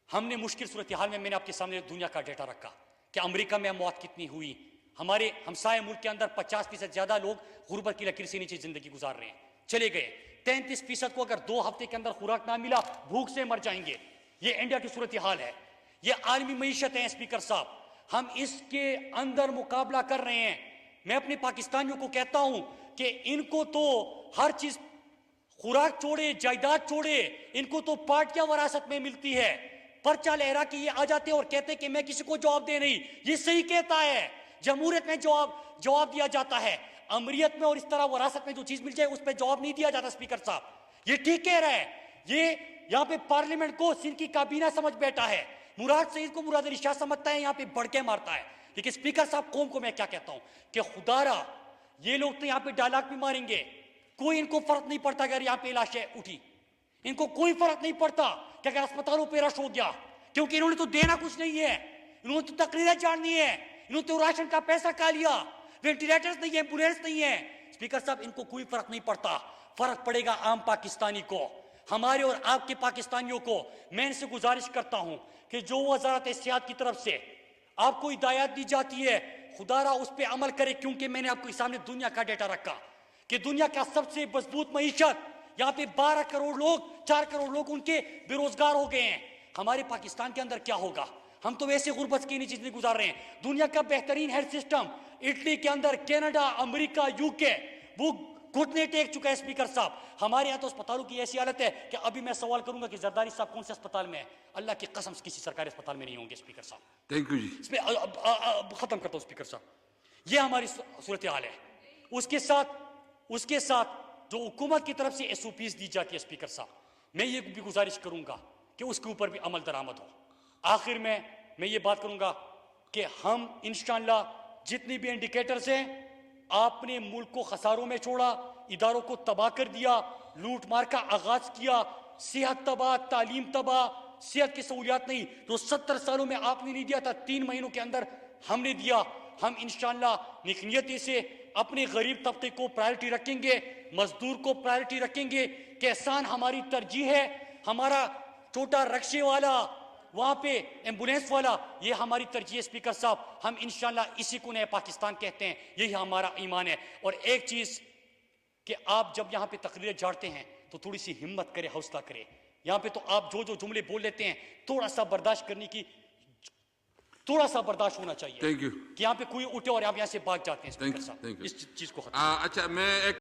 हमने मुश्किल सूरत हाल में मैंने आपके सामने दुनिया का डेटा रखा कि अमेरिका में मौत कितनी हुई, हमारे हमसाये मुल्क के अंदर 50% ज्यादा लोग गुर्बत की लकीर से नीचे जिंदगी गुजार रहे हैं, चले गए। 33% को अगर 2 हफ्ते के अंदर खुराक ना मिला भूख से मर जाएंगे। ये इंडिया की सूरत हाल है, ये आलमी मईशत है। स्पीकर साहब, हम इसके अंदर मुकाबला कर रहे हैं। मैं अपने पाकिस्तानियों को कहता हूं कि इनको तो हर चीज खुराक छोड़े, जायदाद छोड़े, इनको तो पार्टियां वरासत में मिलती है। पर्चा लहरा के ये आ जाते हैं और कहते हैं कि मैं किसी को जवाब दे नहीं। ये सही कहता है, जमहूरियत में जवाब दिया जाता है, अमरीयत में और इस तरह वरासत में जो चीज मिल जाए उस पर जवाब नहीं दिया जाता। स्पीकर साहब ये ठीक कह रहा है। ये यहाँ पे पार्लियामेंट को सिंध की काबीना समझ बैठा है, मुराद सईद को मुराद अली शाह समझता है, यहाँ पे बढ़ के मारता है। लेकिन स्पीकर साहब कौम को मैं क्या कहता हूं कि खुदारा ये लोग तो यहाँ पे डायलॉग भी मारेंगे, कोई इनको फर्क नहीं पड़ता अगर यहाँ पे लाशें उठी, इनको कोई फर्क नहीं पड़ता कि अगर अस्पतालों पे रश हो गया, क्योंकि इन्होंने तो देना कुछ नहीं है, इन्होंने तो तकरीरें जाननी है, इन्होंने तो राशन का पैसा खा लिया, वेंटिलेटर्स नहीं है, एम्बुलेंस नहीं है। स्पीकर साहब इनको कोई फर्क नहीं पड़ता, फर्क पड़ेगा आम पाकिस्तानी को, हमारे और आपके पाकिस्तानियों को। मैं इनसे गुजारिश करता हूं कि जो वजारत सेहत की तरफ से आपको हिदायत दी जाती है, खुदारा उस पर अमल करे, क्योंकि मैंने आपके सामने दुनिया का डेटा रखा कि दुनिया का सबसे मजबूत मईशत, यहाँ पे 12 करोड़ लोग, 4 करोड़ लोग उनके बेरोजगार हो गए हैं। हमारे पाकिस्तान के अंदर क्या होगा? हम तो वैसे गुर्बत की नहीं जिंदगी गुजार रहे हैं। दुनिया का बेहतरीन हेल्थ सिस्टम इटली के अंदर, कनाडा, अमेरिका, यूके, वो घुटने टेक चुका है। स्पीकर साहब हमारे यहाँ तो अस्पतालों की ऐसी हालत है कि अभी मैं सवाल करूंगा कि जरदारी साहब कौन से अस्पताल में है? अल्लाह की कसम किसी सरकारी अस्पताल में नहीं होंगे। स्पीकर साहब थैंक यू जी। इसमें खत्म करता हूं। स्पीकर साहब ये हमारी सूरत हाल है। उसके साथ जो हुकूमत की तरफ से एसओपीज दी जाती है, स्पीकर साहब मैं ये भी गुजारिश करूंगा कि उसके ऊपर भी अमल दरामद हो। आखिर में मैं ये बात करूंगा कि हम इंशाअल्लाह जितनी भी इंडिकेटर्स हैं, आपने मुल्क को खसारों में छोड़ा, इदारों को तबाह कर दिया, लूट मार का आगाज किया, सेहत तबाह, तालीम तबाह, सेहत की सहूलियात नहीं तो 70 सालों में आपने नहीं दिया था, 3 महीनों के अंदर हमने दिया। हम इंशाअल्लाह निकनियती से अपने गरीब तबके को प्रायोरिटी रखेंगे, मजदूर को प्रायोरिटी रखेंगे। किसान हमारी तरजीह है, हमारा छोटा रक्शे वाला, वहां पे एम्बुलेंस वाला, ये हमारी तरजीह। स्पीकर साहब हम इंशाअल्लाह इसी को नया पाकिस्तान कहते हैं, यही हमारा ईमान है। और एक चीज कि आप जब यहाँ पे तकरीरें झाड़ते हैं तो थोड़ी सी हिम्मत करे, हौसला करे। यहाँ पे तो आप जो जुमले बोल लेते हैं, थोड़ा सा बर्दाश्त करने की, थोड़ा सा बर्दाश्त होना चाहिए। Thank you. कि यहाँ पे कोई उठे और आप यहाँ से भाग जाते हैं। स्पीकर थैंक साहब यू। इस चीज को अच्छा मैं एक